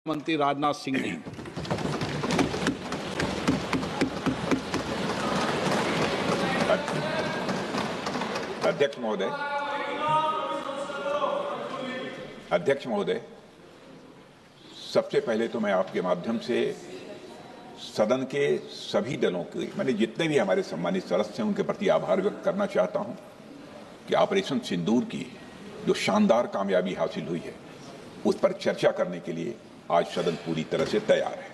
मंत्री राजनाथ सिंह जी। अध्यक्ष महोदय, सबसे पहले तो मैं आपके माध्यम से सदन के सभी दलों के मैंने जितने भी हमारे सम्मानित सदस्य हैं उनके प्रति आभार व्यक्त करना चाहता हूं कि ऑपरेशन सिंदूर की जो शानदार कामयाबी हासिल हुई है उस पर चर्चा करने के लिए आज सदन पूरी तरह से तैयार है।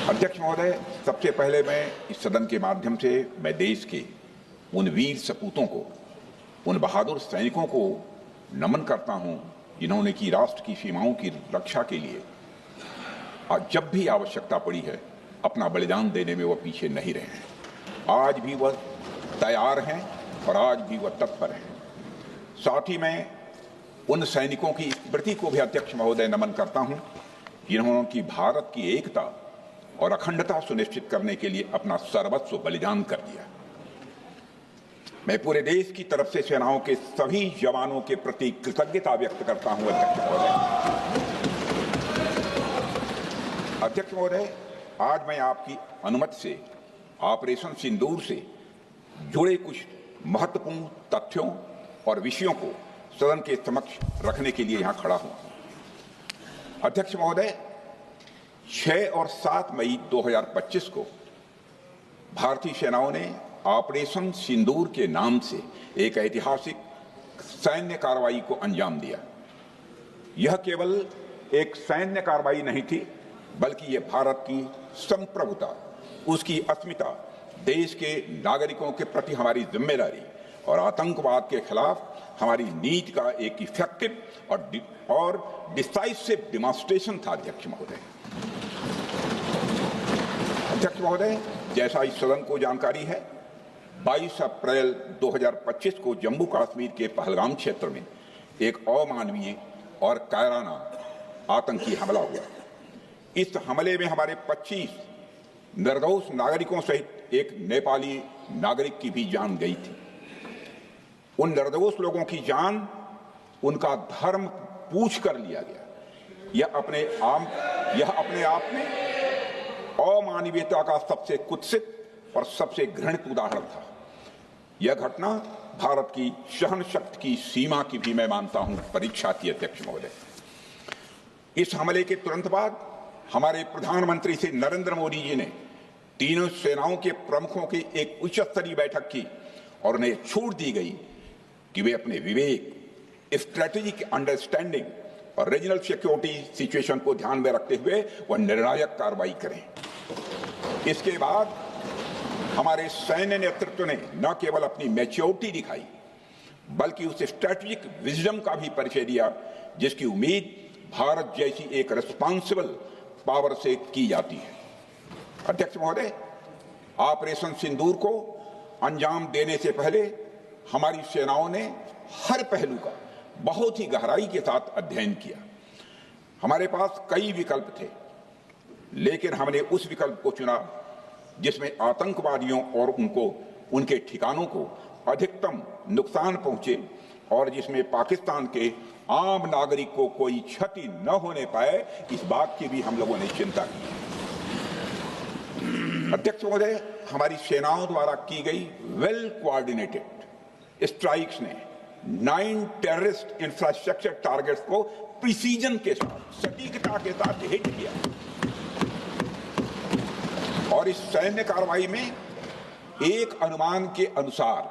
अध्यक्ष महोदय, सबसे पहले मैं इस सदन के माध्यम से मैं देश के उन वीर सपूतों को, उन बहादुर सैनिकों को नमन करता हूं जिन्होंने की राष्ट्र की सीमाओं की रक्षा के लिए जब भी आवश्यकता पड़ी है अपना बलिदान देने में वह पीछे नहीं रहे हैं। आज भी वह तैयार हैं और आज भी वह तत्पर हैं। साथ ही मैं उन सैनिकों की स्मृति को भी अध्यक्ष महोदय नमन करता हूं जिन्होंने की भारत की एकता और अखंडता सुनिश्चित करने के लिए अपना सर्वस्व बलिदान कर दिया। मैं पूरे देश की तरफ से सेनाओं के सभी जवानों के प्रति कृतज्ञता व्यक्त करता हूं। अध्यक्ष महोदय, आज मैं आपकी अनुमति से ऑपरेशन सिंदूर से जुड़े कुछ महत्वपूर्ण तथ्यों और विषयों को सदन के समक्ष रखने के लिए यहां खड़ा हूं। अध्यक्ष महोदय, 6 और 7 मई 2025 को भारतीय सेनाओं ने ऑपरेशन सिंदूर के नाम से एक ऐतिहासिक सैन्य कार्रवाई को अंजाम दिया। यह केवल एक सैन्य कार्रवाई नहीं थी, बल्कि यह भारत की संप्रभुता, उसकी अस्मिता, देश के नागरिकों के प्रति हमारी जिम्मेदारी और आतंकवाद के खिलाफ हमारी नीति का एक इफेक्टिव और डिसाइसिव डेमोन्स्ट्रेशन था। अध्यक्ष महोदय, जैसा इस सदन को जानकारी है, 22 अप्रैल 2025 को जम्मू कश्मीर के पहलगाम क्षेत्र में एक अमानवीय और कायराना आतंकी हमला हुआ। इस हमले में हमारे 25 निर्दोष नागरिकों सहित एक नेपाली नागरिक की भी जान गई थी। उन निर्दोष लोगों की जान उनका धर्म पूछ कर लिया गया। यह अपने आप में अमानवीयता का सबसे कुत्सित और सबसे घृणित उदाहरण था। यह घटना भारत की सहन शक्ति की सीमा की भी मैं मानता हूं परीक्षा थी। अध्यक्ष महोदय, इस हमले के तुरंत बाद हमारे प्रधानमंत्री श्री नरेंद्र मोदी जी ने तीनों सेनाओं के प्रमुखों की एक उच्च स्तरीय बैठक की और उन्हें छूट दी गई कि वे अपने विवेक, स्ट्रेटेजिक अंडरस्टैंडिंग और रीजनल सिक्योरिटी सिचुएशन को ध्यान में रखते हुए वह निर्णायक कार्रवाई करें। इसके बाद हमारे सैन्य नेतृत्व ने न केवल अपनी मैच्योरिटी दिखाई, बल्कि उस स्ट्रेटेजिक विजडम का भी परिचय दिया जिसकी उम्मीद भारत जैसी एक रिस्पॉन्सिबल पावर से की जाती है। अध्यक्ष महोदय, ऑपरेशन सिंदूर को अंजाम देने से पहले हमारी सेनाओं ने हर पहलू का बहुत ही गहराई के साथ अध्ययन किया। हमारे पास कई विकल्प थे, लेकिन हमने उस विकल्प को चुना जिसमें आतंकवादियों और उनके ठिकानों को अधिकतम नुकसान पहुंचे और जिसमें पाकिस्तान के आम नागरिक को कोई क्षति न होने पाए, इस बात की भी हम लोगों ने चिंता की। अध्यक्ष महोदय, हमारी सेनाओं द्वारा की गई वेल कोऑर्डिनेटेड स्ट्राइक्स ने 9 टेररिस्ट इंफ्रास्ट्रक्चर टारगेट्स को प्रिसीजन के साथ, सटीकता के साथ हिट किया और इस सैन्य कार्रवाई में एक अनुमान के अनुसार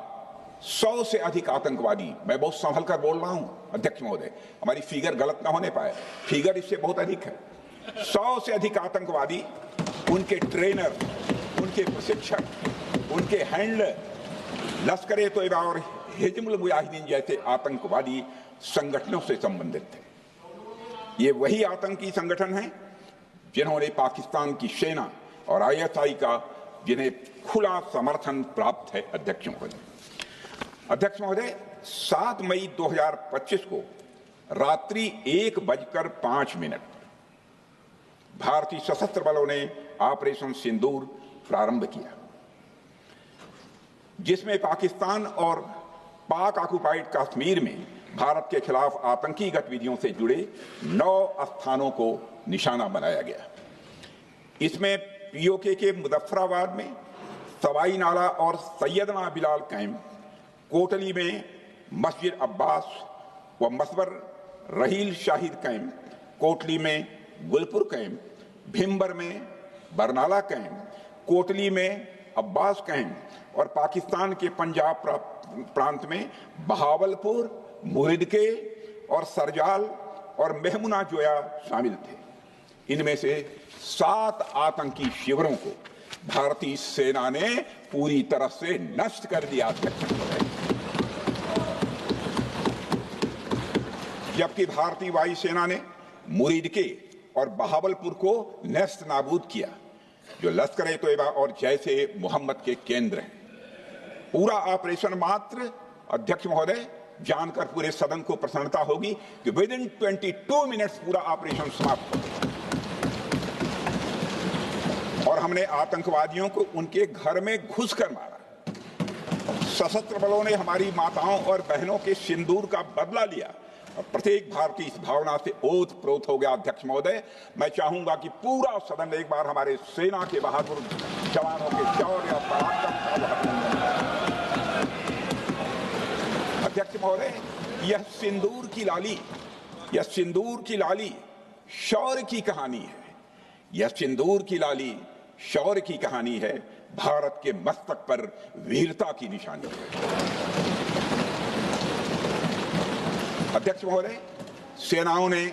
100 से अधिक आतंकवादी, मैं बहुत संभल कर बोल रहा हूं अध्यक्ष महोदय, हमारी फिगर गलत ना होने पाए, फिगर इससे बहुत अधिक है। 100 से अधिक आतंकवादी, उनके ट्रेनर, उनके प्रशिक्षक, उनके हैंडलर लश्कर-ए तोयबा और हिजबुल मुजाहिदीन जैसे आतंकवादी संगठनों से संबंधित थे। ये वही आतंकी संगठन हैं जिन्होंने पाकिस्तान की सेना और ISI का जिन्हें खुला समर्थन प्राप्त है। अध्यक्ष महोदय, 7 मई 2025 को रात्रि 1:05 भारतीय सशस्त्र बलों ने ऑपरेशन सिंदूर प्रारंभ किया, जिसमें पाकिस्तान और पाक ऑक्युपाइड कश्मीर में भारत के खिलाफ आतंकी गतिविधियों से जुड़े 9 स्थानों को निशाना बनाया गया। इसमें पीओके के मुजफ्फराबाद में सवाई नाला और सैयदना बिलाल कैंप, कोटली में मस्जिद अब्बास व मसबर रहील शाहिद कैंप, कोटली में गुलपुर कैंप, भिम्बर में बरनाला कैंप, कोटली में अब्बास कैंप और पाकिस्तान के पंजाब प्रांत में बहावलपुर, मुरिदके और सरजाल और मेहमुना जोया शामिल थे। इनमें से 7 आतंकी शिविरों को भारतीय सेना ने पूरी तरह से नष्ट कर दिया, जबकि भारतीय वायुसेना ने मुरिदके और बहावलपुर को नेस्त नाबूद किया, जो लश्कर-ए-तोयबा और जैशे मोहम्मद के केंद्र हैं। पूरा ऑपरेशन मात्र, अध्यक्ष महोदय, जानकर पूरे सदन को प्रसन्नता होगी कि विद इन 22 मिनट्स पूरा ऑपरेशन समाप्त हो गया और हमने आतंकवादियों को उनके घर में घुसकर मारा। सशस्त्र बलों ने हमारी माताओं और बहनों के सिंदूर का बदला लिया और प्रत्येक भारतीय इस भावना से ओत-प्रोत हो गया। अध्यक्ष महोदय, मैं चाहूंगा कि पूरा सदन एक बार हमारे सेना के बहादुर जवानों के शौर्य और पराक्रम का अभिनंदन करे। अध्यक्ष महोदय, यह सिंदूर की लाली शौर्य की कहानी है। यह सिंदूर की लाली शौर्य की कहानी है, भारत के मस्तक पर वीरता की निशानी है। अध्यक्ष महोदय, सेनाओं ने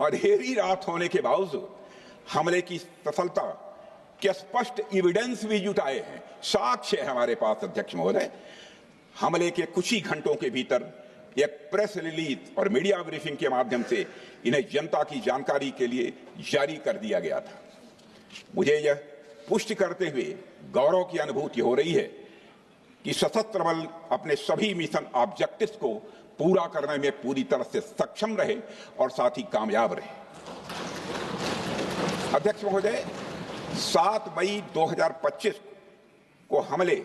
अंधेरी रात होने के बावजूद हमले की सफलता के स्पष्ट एविडेंस भी जुटाए हैं, साक्ष्य है हमारे पास। अध्यक्ष महोदय, हमले के कुछ ही घंटों के भीतर एक प्रेस रिलीज और मीडिया ब्रीफिंग के माध्यम से इन्हें जनता की जानकारी के लिए जारी कर दिया गया था। मुझे यह पुष्टि करते हुए गौरव की अनुभूति हो रही है कि सशस्त्र बल अपने सभी मिशन ऑब्जेक्टिव्स को पूरा करने में पूरी तरह से सक्षम रहे और साथ ही कामयाब रहे। अध्यक्ष महोदय, 7 मई 2025 को हमले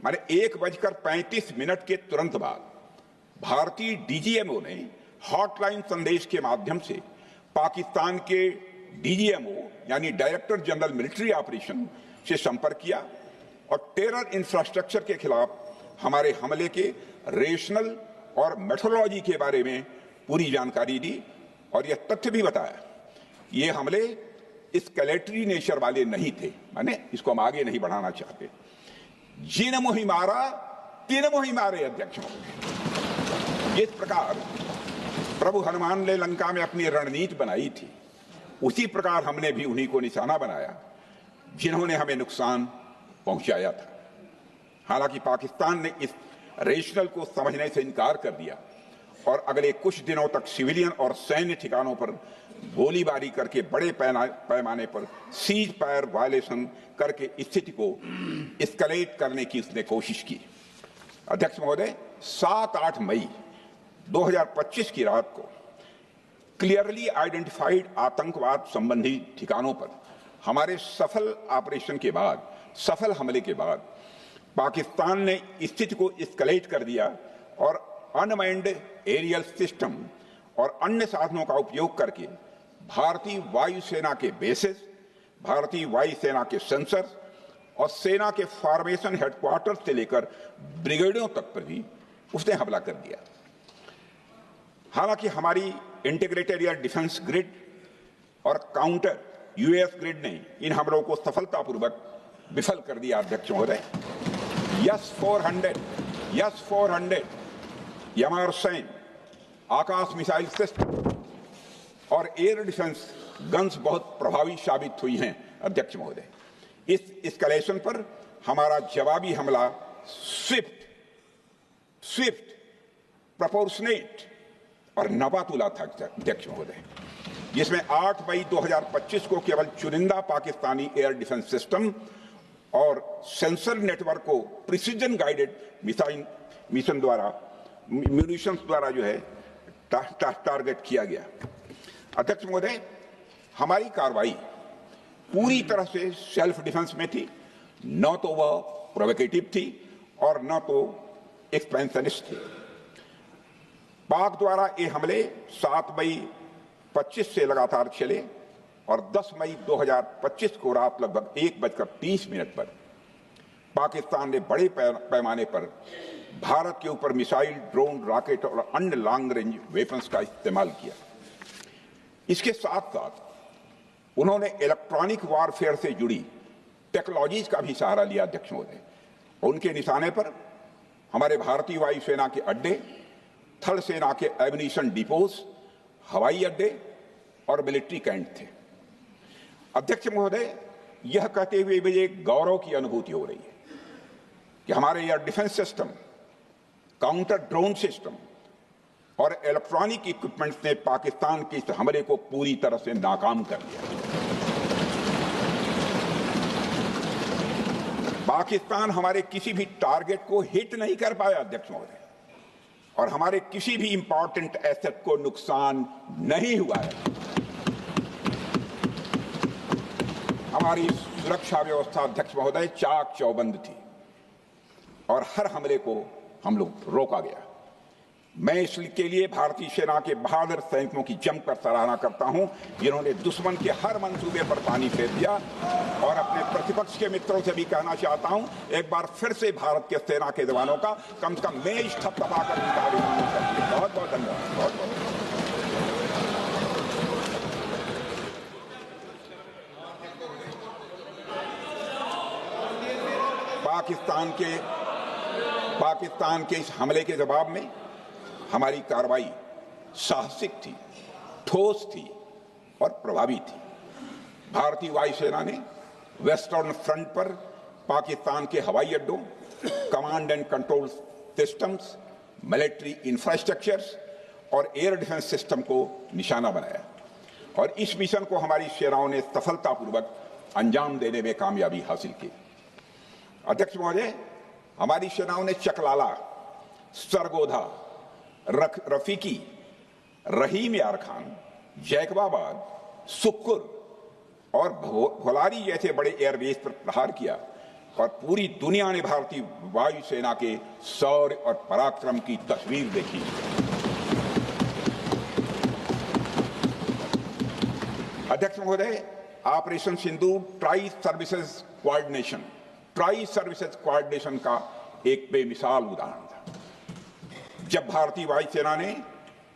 माने 1:35 के तुरंत बाद भारतीय डीजीएमओ ने हॉटलाइन संदेश के माध्यम से पाकिस्तान के डीजीएमओ यानी डायरेक्टर जनरल मिलिट्री ऑपरेशन से संपर्क किया और टेरर इंफ्रास्ट्रक्चर के खिलाफ हमारे हमले के रेशनल और मेथोडोलॉजी के बारे में पूरी जानकारी दी और यह तथ्य भी बताया ये हमले एस्केलेटरी नेचर वाले नहीं थे, माने इसको हम आगे नहीं बढ़ाना चाहते। जिन मोहि मारा तीन मोहि मारे। अध्यक्ष, जिस प्रकार प्रभु हनुमान ने लंका में अपनी रणनीति बनाई थी, उसी प्रकार हमने भी उन्हीं को निशाना बनाया जिन्होंने हमें नुकसान पहुंचाया था। हालांकि पाकिस्तान ने इस रेशनल को समझने से इनकार कर दिया और अगले कुछ दिनों तक सिविलियन और सैन्य ठिकानों पर गोलीबारी करके बड़े पैमाने पर सीज फायर वायलेशन करके स्थिति को एस्केलेट करने की उसने कोशिश की। अध्यक्ष महोदय, 7-8 मई 2025 की रात को क्लियरली आइडेंटिफाइड आतंकवाद संबंधी ठिकानों पर हमारे सफल ऑपरेशन के बाद, सफल हमले के बाद पाकिस्तान ने स्थिति को एस्केलेट कर दिया और अनमैन्ड एरियल सिस्टम और अन्य साधनों का उपयोग करके भारतीय वायुसेना के बेसेस, भारतीय वायुसेना के सेंसर्स और सेना के फॉर्मेशन हेडक्वार्टर से लेकर ब्रिगेडों तक पर भी उसने हमला कर दिया। हालांकि हमारी इंटीग्रेटेड एयर डिफेंस ग्रिड और काउंटर यूएस ग्रिड ने इन हमलों को सफलतापूर्वक विफल कर दिया। अध्यक्ष महोदय, यस 400 यमारसैन आकाश मिसाइल सिस्टम और एयर डिफेंस गन्स बहुत प्रभावी साबित हुई हैं। अध्यक्ष महोदय, इस एस्केलेशन पर हमारा जवाबी हमला स्विफ्ट, प्रोपोर्शनेट और नवातुला था। अध्यक्ष महोदय, जिसमें 8 मई 2025 को केवल चुनिंदा पाकिस्तानी एयर डिफेंस सिस्टम और सेंसर नेटवर्क को प्रिसीजन गाइडेड मिशन द्वारा म्यूनिशंस द्वारा जो है टारगेट किया गया। अध्यक्ष महोदय, हमारी कार्रवाई पूरी तरह से सेल्फ डिफेंस में थी, न तो वह प्रोवोकेटिव थी और न तो एक्सपेंशनिस्ट थी। पाक द्वारा ये हमले 7 मई 25 से लगातार चले और 10 मई 2025 को रात लगभग 1:30 पर पाकिस्तान ने बड़े पैमाने पर भारत के ऊपर मिसाइल, ड्रोन, रॉकेट और अन्य लॉन्ग रेंज वेपन्स का इस्तेमाल किया। इसके साथ साथ उन्होंने इलेक्ट्रॉनिक वारफेयर से जुड़ी टेक्नोलॉजीज का भी सहारा लिया। अध्यक्ष महोदय, उनके निशाने पर हमारे भारतीय वायुसेना के अड्डे, थल सेना के एम्यूनिशन डिपोज, हवाई अड्डे और मिलिट्री कैंट थे। अध्यक्ष महोदय, यह कहते हुए मुझे गौरव की अनुभूति हो रही है कि हमारे air defence system, counter drone system और इलेक्ट्रॉनिक इक्विपमेंट्स ने पाकिस्तान के इस हमले को पूरी तरह से नाकाम कर दिया। पाकिस्तान हमारे किसी भी टारगेट को हिट नहीं कर पाया अध्यक्ष महोदय, और हमारे किसी भी इंपॉर्टेंट एसेट को नुकसान नहीं हुआ है। हमारी सुरक्षा व्यवस्था अध्यक्ष महोदय चाक चौबंद थी और हर हमले को हम लोग रोका गया। मैं इसके लिए भारतीय सेना के बहादुर सैनिकों की जमकर सराहना करता हूं, जिन्होंने दुश्मन के हर मंसूबे पर पानी फेर दिया। और अपने प्रतिपक्ष के मित्रों से भी कहना चाहता हूं, एक बार फिर से भारत के सेना के जवानों का कम से कम मेज थपथपाकर उनका अभिनंदन करिए। बहुत बहुत धन्यवाद। बहुत बहुत पाकिस्तान के इस हमले के जवाब में हमारी कार्रवाई साहसिक थी, ठोस थी और प्रभावी थी। भारतीय वायुसेना ने वेस्टर्न फ्रंट पर पाकिस्तान के हवाई अड्डों, command and control systems, military infrastructures और एयर डिफेंस सिस्टम को निशाना बनाया और इस मिशन को हमारी सेनाओं ने सफलतापूर्वक अंजाम देने में कामयाबी हासिल की। अध्यक्ष महोदय, हमारी सेनाओं ने चकलाला, सरगोधा, रफीकी, रहीम यार खान, जैकबाबाद, सुक्कुर और भोलारी जैसे बड़े एयरबेस पर प्रहार किया और पूरी दुनिया ने भारतीय वायुसेना के शौर्य और पराक्रम की तस्वीर देखी। अध्यक्ष महोदय, ऑपरेशन सिंदूर ट्राई सर्विसेज कोऑर्डिनेशन का एक बेमिसाल उदाहरण था। जब भारतीय वायुसेना ने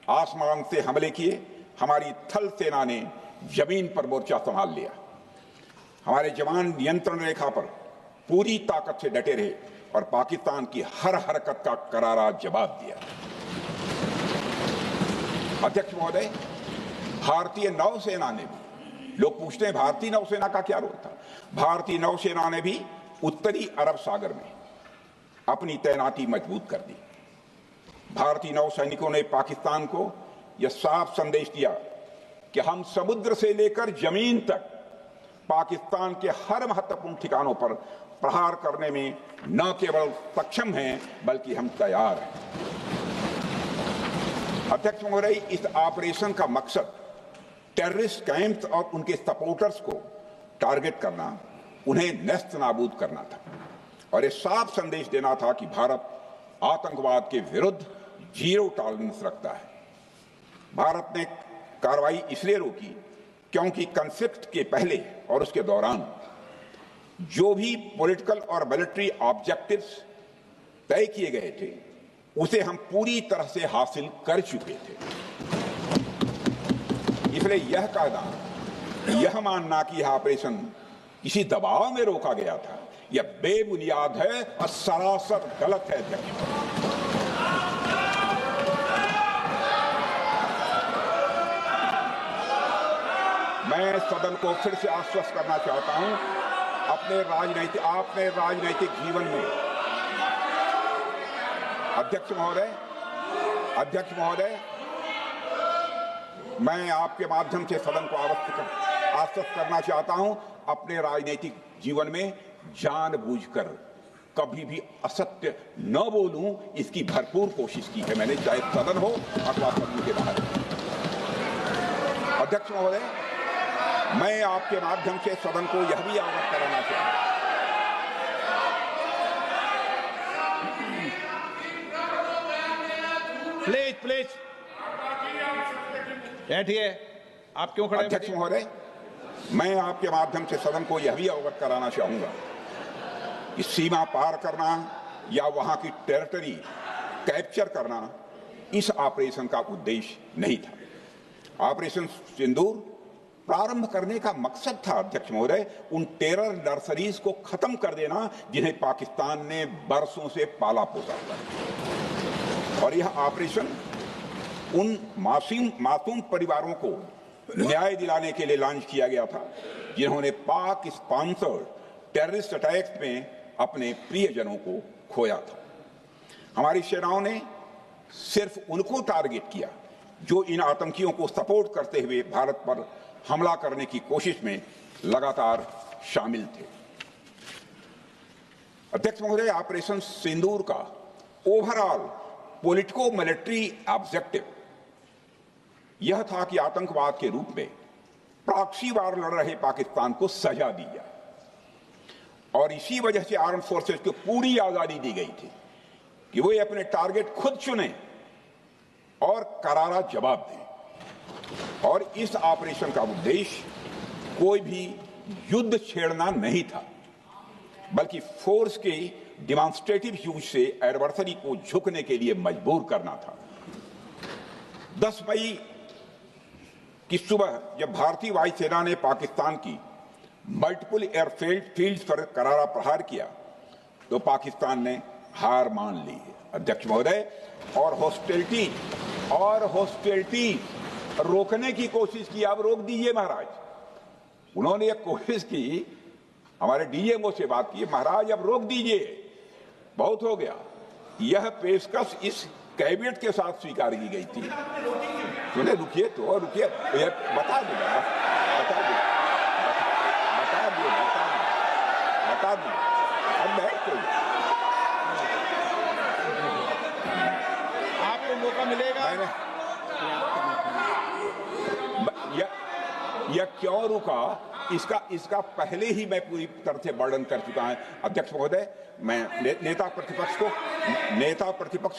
आसमान से हमले किए, हमारी थल सेना ने जमीन पर मोर्चा संभाल लिया। हमारे जवान नियंत्रण रेखा पर पूरी ताकत से डटे रहे और पाकिस्तान की हर हरकत का करारा जवाब दिया। अध्यक्ष महोदय, भारतीय नौसेना ने भी, लोग पूछते हैं भारतीय नौसेना का क्या रोल था, भारतीय नौसेना ने भी उत्तरी अरब सागर में अपनी तैनाती मजबूत कर दी। भारतीय नौसैनिकों ने पाकिस्तान को यह साफ संदेश दिया कि हम समुद्र से लेकर जमीन तक पाकिस्तान के हर महत्वपूर्ण ठिकानों पर प्रहार करने में न केवल सक्षम हैं बल्कि हम तैयार हैं। अध्यक्ष महोदय, इस ऑपरेशन का मकसद टेररिस्ट कैंप्स और उनके सपोर्टर्स को टारगेट करना, उन्हें नेस्त नाबूद करना था और ये साफ संदेश देना था कि भारत आतंकवाद के विरुद्ध जीरो टॉलरेंस रखता है। भारत ने कार्रवाई इसलिए रोकी क्योंकि कॉन्फ्लिक्ट के पहले और उसके दौरान जो भी पॉलिटिकल और मिलिट्री ऑब्जेक्टिव्स तय किए गए थे उसे हम पूरी तरह से हासिल कर चुके थे। इसलिए यह कहना, यह मानना कि यह ऑपरेशन किसी दबाव में रोका गया था, यह बेबुनियाद है और सरासर गलत है। मैं सदन को फिर से आश्वस्त करना चाहता हूं, आपने राजनैतिक जीवन में अध्यक्ष महोदय, मैं आपके माध्यम से सदन को आश्वस्त करना चाहता हूं, अपने राजनीतिक जीवन में जानबूझकर कभी भी असत्य न बोलूं, इसकी भरपूर कोशिश की है मैंने, चाहे सदन हो अथवा सदन के बाहर। अध्यक्ष महोदय, मैं आपके माध्यम से सदन को यह भी अवगत कराना चाहता हूं। प्लीज बैठिए। आप क्यों खड़े हैं? अध्यक्ष महोदय, मैं आपके माध्यम से सदन को यह भी अवगत कराना चाहूंगा कि सीमा पार करना या वहां की टेरिटरी कैप्चर करना इस ऑपरेशन का उद्देश्य नहीं था। ऑपरेशन सिंदूर प्रारंभ करने का मकसद था अध्यक्ष महोदय उन टेरर नर्सरीज को खत्म कर देना जिन्हें पाकिस्तान ने बरसों से पाला पोसा था, और यह ऑपरेशन उन मासूम परिवारों को न्याय दिलाने के लिए लॉन्च किया गया था जिन्होंने पाक स्पॉन्सर्ड टेररिस्ट अटैक्स में अपने प्रियजनों को खोया था। हमारी सेनाओं ने सिर्फ उनको टारगेट किया जो इन आतंकियों को सपोर्ट करते हुए भारत पर हमला करने की कोशिश में लगातार शामिल थे। अध्यक्ष महोदय, ऑपरेशन सिंदूर का ओवरऑल पॉलिटिको मिलिट्री ऑब्जेक्टिव यह था कि आतंकवाद के रूप में प्रॉक्सी वार लड़ रहे पाकिस्तान को सजा दी जाए, और इसी वजह से आर्म फोर्सेस को पूरी आजादी दी गई थी कि वे अपने टारगेट खुद चुनें और करारा जवाब दें। और इस ऑपरेशन का उद्देश्य कोई भी युद्ध छेड़ना नहीं था, बल्कि फोर्स के डिमॉन्स्ट्रेटिव यूज से एडवर्सरी को झुकने के लिए मजबूर करना था। 10 मई की सुबह जब भारतीय वायुसेना ने पाकिस्तान की मल्टीपल एयरफील्ड पर करारा प्रहार किया तो पाकिस्तान ने हार मान ली है अध्यक्ष महोदय, और हॉस्टिलिटी रोकने की कोशिश की। अब रोक दीजिए महाराज। उन्होंने एक कोशिश की, हमारे डीएमओ से बात की, महाराज अब रोक दीजिए, बहुत हो गया। यह पेशकश इस कैबिनेट के साथ स्वीकार की गई थी। सुने, रुकिए तो रुकिए, बता दूंगा, अब बैठ आपको मौका मिलेगा। यह क्यों रुका, इसका पहले ही मैं पूरी तरह से वर्णन कर चुका हूं अध्यक्ष महोदय। मैं नेता प्रतिपक्ष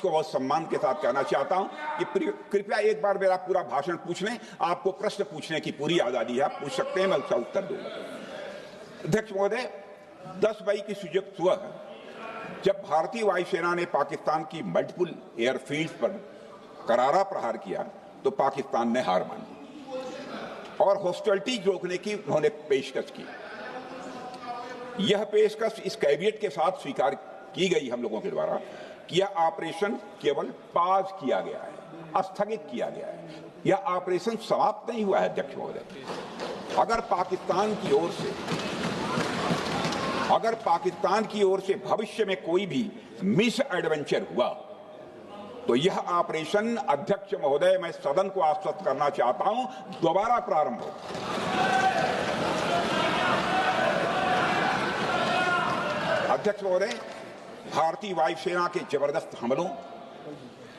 को बहुत सम्मान के साथ कहना चाहता हूं कि कृपया एक बार मेरा पूरा भाषण पूछ लें। आपको प्रश्न पूछने की पूरी आजादी है, आप पूछ सकते हैं, मैं उसका उत्तर दूंगा। अध्यक्ष महोदय, 10 मई की सुबह जब भारतीय वायुसेना ने पाकिस्तान की मल्टीपल एयरफील्ड पर करारा प्रहार किया तो पाकिस्तान ने हार मानी और हॉस्टिलिटी रोकने की उन्होंने पेशकश की। यह पेशकश इस कैबिनेट के साथ स्वीकार की गई हम लोगों के द्वारा कि यह ऑपरेशन केवल पाज किया गया है, स्थगित किया गया है। यह ऑपरेशन समाप्त नहीं हुआ है अध्यक्ष महोदय। अगर पाकिस्तान की ओर से भविष्य में कोई भी मिस एडवेंचर हुआ तो यह ऑपरेशन अध्यक्ष महोदय, मैं सदन को आश्वस्त करना चाहता हूं, दोबारा प्रारंभ हो। अध्यक्ष महोदय, भारतीय वायुसेना के जबरदस्त हमलों,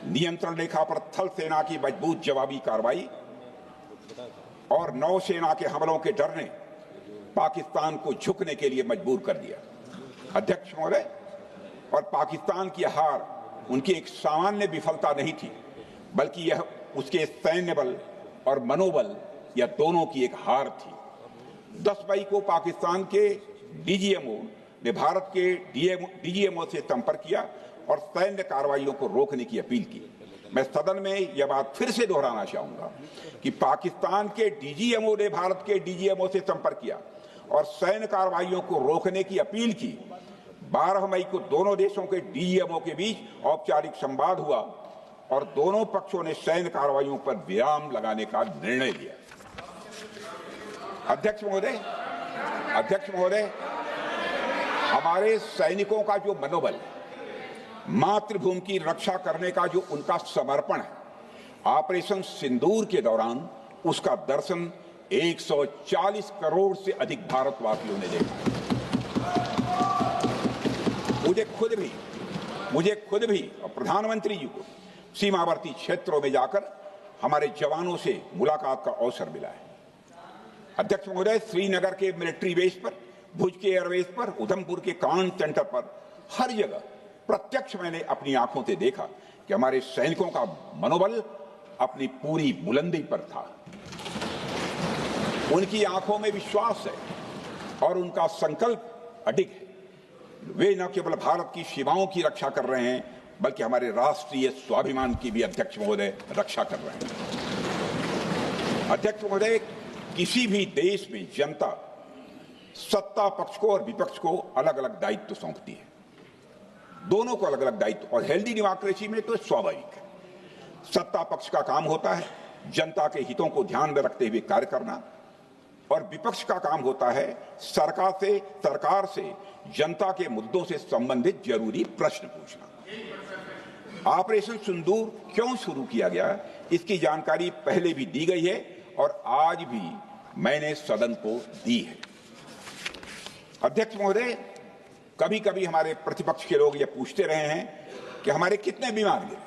नियंत्रण रेखा पर थल सेना की मजबूत जवाबी कार्रवाई और नौसेना के हमलों के डर ने पाकिस्तान को झुकने के लिए मजबूर कर दिया अध्यक्ष महोदय। और पाकिस्तान की हार उनकी एक सामान्य विफलता नहीं थी, बल्कि यह उसके सैन्य बल और मनोबल या दोनों की एक हार थी। 10 मई को पाकिस्तान के डीजीएमओ ने भारत के डीजीएमओ से संपर्क किया और सैन्य कार्रवाइयों को रोकने की अपील की। मैं सदन में यह बात फिर से दोहराना चाहूंगा कि पाकिस्तान के डीजीएमओ ने भारत के डीजीएमओ से संपर्क किया और सैन्य कार्रवाइयों को रोकने की अपील की। 12 मई को दोनों देशों के डीजीएमओ के बीच औपचारिक संवाद हुआ और दोनों पक्षों ने सैन्य कार्रवाइयों पर विराम लगाने का निर्णय लिया। अध्यक्ष महोदय, हमारे सैनिकों का जो मनोबल, मातृभूमि की रक्षा करने का जो उनका समर्पण है, ऑपरेशन सिंदूर के दौरान उसका दर्शन 140 करोड़ से अधिक भारतवासियों ने देखा। मुझे खुद भी और प्रधानमंत्री जी को सीमावर्ती क्षेत्रों में जाकर हमारे जवानों से मुलाकात का अवसर मिला है। अध्यक्ष महोदय, श्रीनगर के मिलिट्री बेस पर, भुज के एयरबेस पर, उधमपुर के कमांड सेंटर पर, हर जगह प्रत्यक्ष मैंने अपनी आंखों से देखा कि हमारे सैनिकों का मनोबल अपनी पूरी बुलंदी पर था। उनकी आंखों में विश्वास है और उनका संकल्प अडिग है। वे न केवल भारत की सीमाओं की रक्षा कर रहे हैं, बल्कि हमारे राष्ट्रीय स्वाभिमान की भी अध्यक्ष महोदय रक्षा कर रहे हैं। अध्यक्ष महोदय, किसी भी देश में जनता सत्ता पक्ष को और विपक्ष को अलग अलग दायित्व सौंपती है, दोनों को अलग अलग दायित्व, और हेल्दी डेमोक्रेसी में तो स्वाभाविक है। सत्ता पक्ष का काम होता है जनता के हितों को ध्यान में रखते हुए कार्य करना, और विपक्ष का काम होता है सरकार से जनता के मुद्दों से संबंधित जरूरी प्रश्न पूछना। ऑपरेशन सिंदूर क्यों शुरू किया गया, इसकी जानकारी पहले भी दी गई है और आज भी मैंने सदन को दी है। अध्यक्ष महोदय, कभी कभी हमारे प्रतिपक्ष के लोग ये पूछते रहे हैं कि हमारे कितने बीमार गिरे।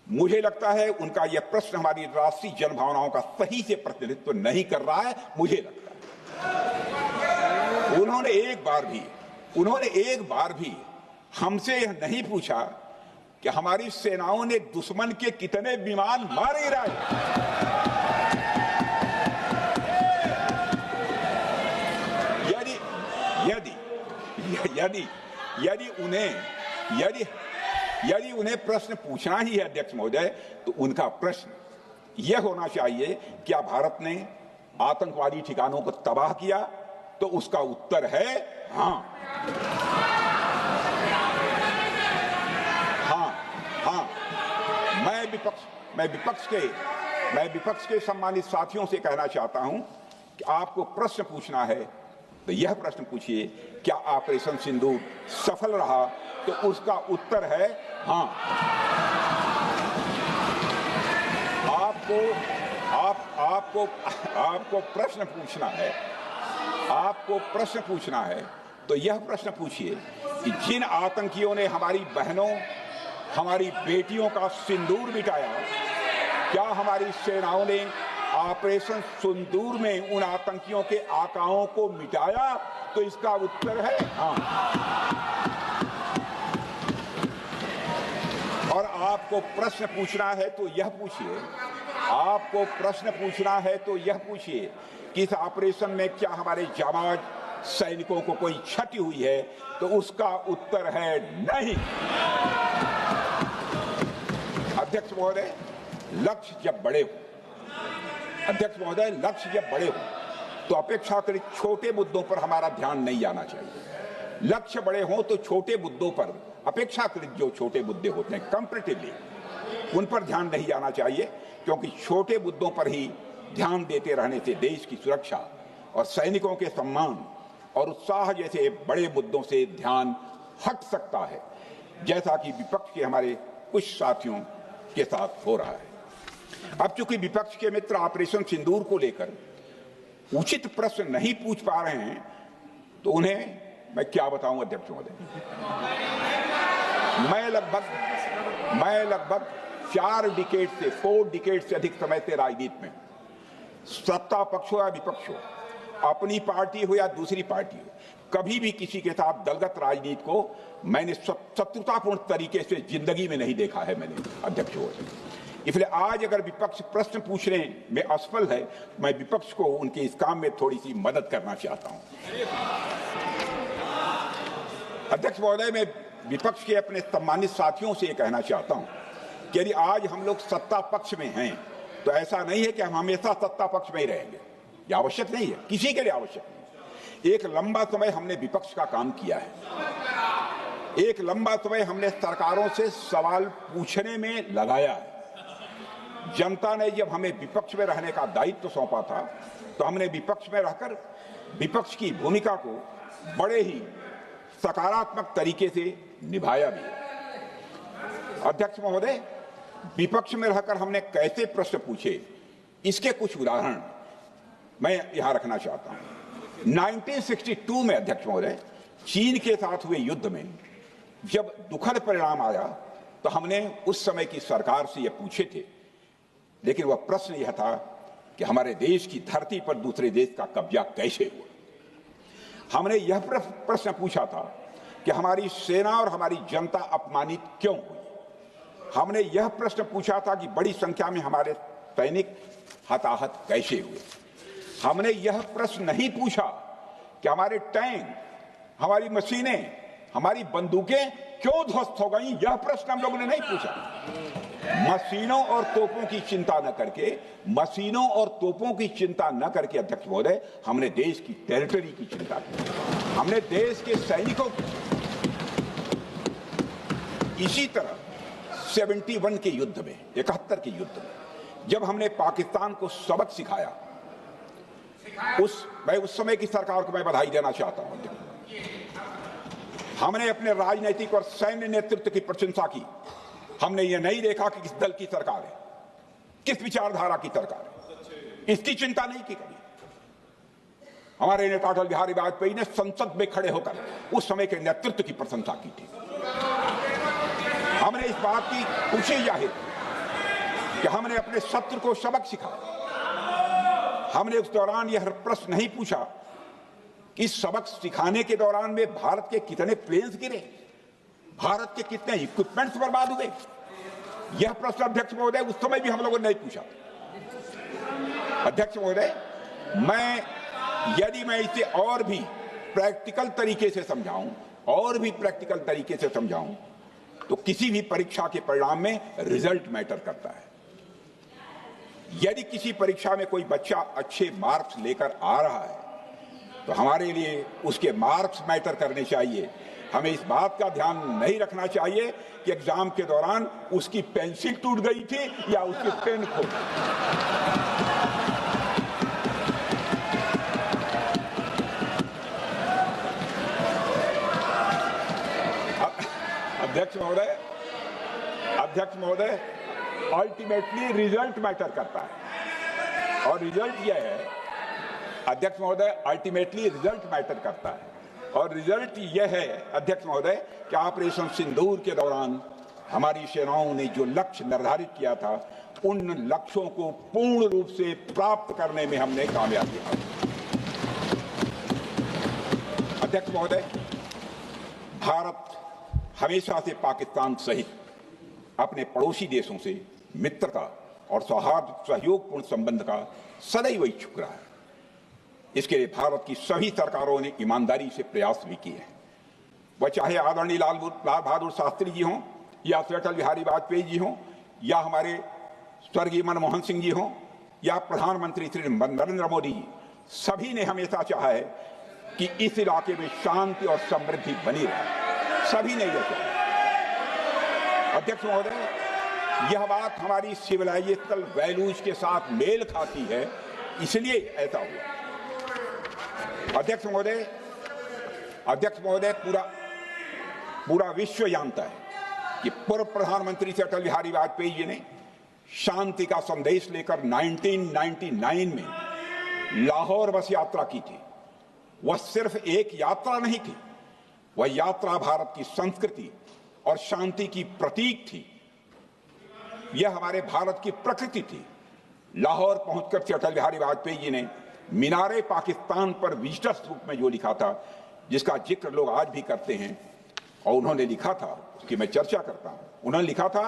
मुझे लगता है उनका यह प्रश्न हमारी राष्ट्रीय जनभावनाओं का सही से प्रतिनिधित्व नहीं कर रहा है। मुझे लगता है उन्होंने एक बार भी हमसे यह नहीं पूछा कि हमारी सेनाओं ने दुश्मन के कितने विमान मार गिराए। यदि उन्हें प्रश्न पूछना ही है अध्यक्ष महोदय, तो उनका प्रश्न यह होना चाहिए, क्या भारत ने आतंकवादी ठिकानों को तबाह किया? तो उसका उत्तर है हाँ। मैं विपक्ष के सम्मानित साथियों से कहना चाहता हूं कि आपको प्रश्न पूछना है तो यह प्रश्न पूछिए, क्या ऑपरेशन सिंदूर सफल रहा? तो उसका उत्तर है हाँ। आपको प्रश्न पूछना है तो यह प्रश्न पूछिए कि जिन आतंकियों ने हमारी बहनों, हमारी बेटियों का सिंदूर मिटाया, क्या हमारी सेनाओं ने ऑपरेशन सिंदूर में उन आतंकियों के आकाओं को मिटाया? तो इसका उत्तर है हाँ। और आपको प्रश्न पूछना है तो यह पूछिए कि इस ऑपरेशन में क्या हमारे जाबाज सैनिकों को कोई क्षति हुई है? तो उसका उत्तर है नहीं। अध्यक्ष महोदय, लक्ष्य जब बड़े हो तो अपेक्षाकृत छोटे मुद्दों पर हमारा ध्यान नहीं जाना चाहिए। लक्ष्य बड़े हों तो छोटे मुद्दों पर, अपेक्षाकृत जो छोटे मुद्दे होते हैं कंपैरेटिवली, उन पर ध्यान नहीं जाना चाहिए, क्योंकि छोटे मुद्दों पर ही ध्यान देते रहने से देश की सुरक्षा और सैनिकों के सम्मान और उत्साह जैसे बड़े मुद्दों से ध्यान हट सकता है, जैसा कि विपक्ष के हमारे कुछ साथियों के साथ हो रहा है। अब चूंकि विपक्ष के मित्र ऑपरेशन सिंदूर को लेकर उचित प्रश्न नहीं पूछ पा रहे हैं, तो उन्हें मैं क्या बताऊं अध्यक्ष महोदय। मैं लगभग 4 डिकेड से अधिक समय से राजनीति में, सत्ता पक्ष हो या विपक्ष हो, अपनी पार्टी हो या दूसरी पार्टी हो, कभी भी किसी के साथ दलगत राजनीति को मैंने शत्रुतापूर्ण तरीके से जिंदगी में नहीं देखा है मैंने अध्यक्ष महोदय। इसलिए आज अगर विपक्ष प्रश्न पूछने में असफल है, मैं विपक्ष को उनके इस काम में थोड़ी सी मदद करना चाहता हूं। अध्यक्ष महोदय, मैं विपक्ष के अपने सम्मानित साथियों से ये कहना चाहता हूं कि यदि आज हम लोग सत्ता पक्ष में हैं, तो ऐसा नहीं है कि हम हमेशा सत्ता पक्ष में ही रहेंगे। यह आवश्यक नहीं है, किसी के लिए आवश्यक नहीं। एक लंबा समय हमने विपक्ष का काम किया है, एक लंबा समय हमने सरकारों से सवाल पूछने में लगाया है। जनता ने जब हमें विपक्ष में रहने का दायित्व सौंपा था, तो हमने विपक्ष में रहकर विपक्ष की भूमिका को बड़े ही सकारात्मक तरीके से निभाया भी। अध्यक्ष महोदय, विपक्ष में रहकर हमने कैसे प्रश्न पूछे, इसके कुछ उदाहरण मैं यहां रखना चाहता हूं। 1962 में अध्यक्ष महोदय, चीन के साथ हुए युद्ध में जब दुखद परिणाम आया, तो हमने उस समय की सरकार से यह पूछे थे, लेकिन वह प्रश्न यह था कि हमारे देश की धरती पर दूसरे देश का कब्जा कैसे हुआ। हमने यह प्रश्न पूछा था कि हमारी सेना और हमारी जनता अपमानित क्यों हुई। हमने यह प्रश्न पूछा था कि बड़ी संख्या में हमारे सैनिक हताहत कैसे हुए। हमने यह प्रश्न नहीं पूछा कि हमारे टैंक, हमारी मशीनें, हमारी बंदूकें क्यों ध्वस्त हो गई। यह प्रश्न हम लोगों ने नहीं पूछा। मशीनों और तोपों की चिंता न करके, मशीनों और तोपों की चिंता न करके अध्यक्ष महोदय, हमने देश की टेरिटरी की चिंता की। हमने देश के सैनिकों की। इसी तरह 71 के युद्ध में, 71 के युद्ध में जब हमने पाकिस्तान को सबक सिखाया, मैं उस समय की सरकार को मैं बधाई देना चाहता हूं। हमने अपने राजनीतिक और सैन्य नेतृत्व की प्रशंसा की। हमने ये नहीं देखा कि किस दल की सरकार है, किस विचारधारा की सरकार है, इसकी चिंता नहीं की कभी। हमारे नेता अटल बिहारी वाजपेयी ने संसद में खड़े होकर उस समय के नेतृत्व की प्रशंसा की थी। हमने इस बात की खुशी जाहिर कि हमने अपने शत्रु को सबक सिखाया। हमने उस दौरान यह प्रश्न नहीं पूछा कि सबक सिखाने के दौरान में भारत के कितने प्लेन्स गिरे, भारत के कितने इक्विपमेंट्स बर्बाद हुए। यह प्रश्न अध्यक्ष महोदय उस समय भी हम लोगों ने नहीं पूछा। अध्यक्ष महोदय, यदि मैं इसे और भी प्रैक्टिकल तरीके से समझाऊं, तो किसी भी परीक्षा के परिणाम में रिजल्ट मैटर करता है। यदि किसी परीक्षा में कोई बच्चा अच्छे मार्क्स लेकर आ रहा है, तो हमारे लिए उसके मार्क्स मैटर करने चाहिए। हमें इस बात का ध्यान नहीं रखना चाहिए कि एग्जाम के दौरान उसकी पेंसिल टूट गई थी या उसकी पेन खो गई। अध्यक्ष महोदय, अल्टीमेटली रिजल्ट मैटर करता है। और रिजल्ट यह है, अध्यक्ष महोदय, अल्टीमेटली रिजल्ट मैटर करता है। और रिजल्ट यह है अध्यक्ष महोदय कि ऑपरेशन सिंदूर के दौरान हमारी सेनाओं ने जो लक्ष्य निर्धारित किया था, उन लक्ष्यों को पूर्ण रूप से प्राप्त करने में हमने कामयाबी हासिल की। अध्यक्ष महोदय, भारत हमेशा से पाकिस्तान सहित अपने पड़ोसी देशों से मित्रता और सहयोगपूर्ण संबंध का सदैव इच्छुक रहा है। इसके लिए भारत की सभी सरकारों ने ईमानदारी से प्रयास भी किए हैं। वह चाहे आदरणीय लाल बहादुर शास्त्री जी हों, या अटल बिहारी वाजपेयी जी हों, या हमारे स्वर्गीय मनमोहन सिंह जी हों, या प्रधानमंत्री श्री नरेंद्र मोदी जी, सभी ने हमेशा चाहा है कि इस इलाके में शांति और समृद्धि बनी रहे। सभी ने यह चाहा। अध्यक्ष महोदय, यह बात हमारी सिविलाइजेशनल वैल्यूज के साथ मेल खाती है, इसलिए ऐसा हुआ। अध्यक्ष महोदय, पूरा विश्व जानता है कि पूर्व प्रधानमंत्री से अटल बिहारी वाजपेयी जी ने शांति का संदेश लेकर 1999 में लाहौर बस यात्रा की थी। वह सिर्फ एक यात्रा नहीं थी, वह यात्रा भारत की संस्कृति और शांति की प्रतीक थी। यह हमारे भारत की प्रकृति थी। लाहौर पहुंचकर अटल बिहारी वाजपेयी जी ने मीनारे पाकिस्तान पर विजिटर्स रूप में जो लिखा था, जिसका जिक्र लोग आज भी करते हैं, और उन्होंने लिखा था, उसकी मैं चर्चा करता हूं। उन्होंने लिखा था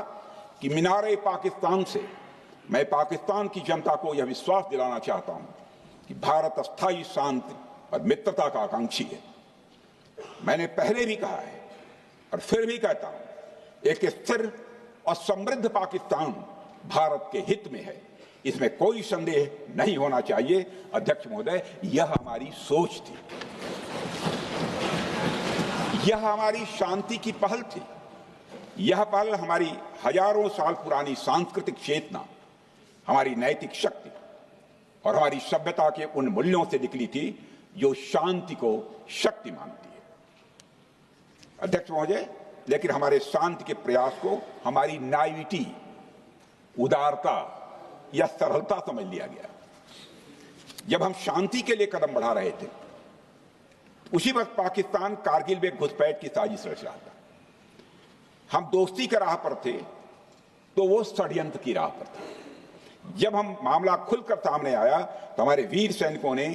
कि मीनारे पाकिस्तान से मैं पाकिस्तान की जनता को यह विश्वास दिलाना चाहता हूं कि भारत अस्थायी शांति और मित्रता का आकांक्षी है। मैंने पहले भी कहा है और फिर भी कहता हूं, एक स्थिर और समृद्ध पाकिस्तान भारत के हित में है, इसमें कोई संदेह नहीं होना चाहिए। अध्यक्ष महोदय, यह हमारी सोच थी, यह हमारी शांति की पहल थी। यह पहल हमारी हजारों साल पुरानी सांस्कृतिक चेतना, हमारी नैतिक शक्ति और हमारी सभ्यता के उन मूल्यों से निकली थी जो शांति को शक्ति मानती है। अध्यक्ष महोदय, लेकिन हमारे शांति के प्रयास को हमारी नाइविटी, उदारता या सरलता समझ लिया गया। जब हम शांति के लिए कदम बढ़ा रहे थे, उसी वक्त पाकिस्तान कारगिल में घुसपैठ की साजिश रच रहा था। हम दोस्ती के राह पर थे तो वो षड्यंत्र की राह पर थे। जब हम मामला खुलकर सामने आया तो हमारे वीर सैनिकों ने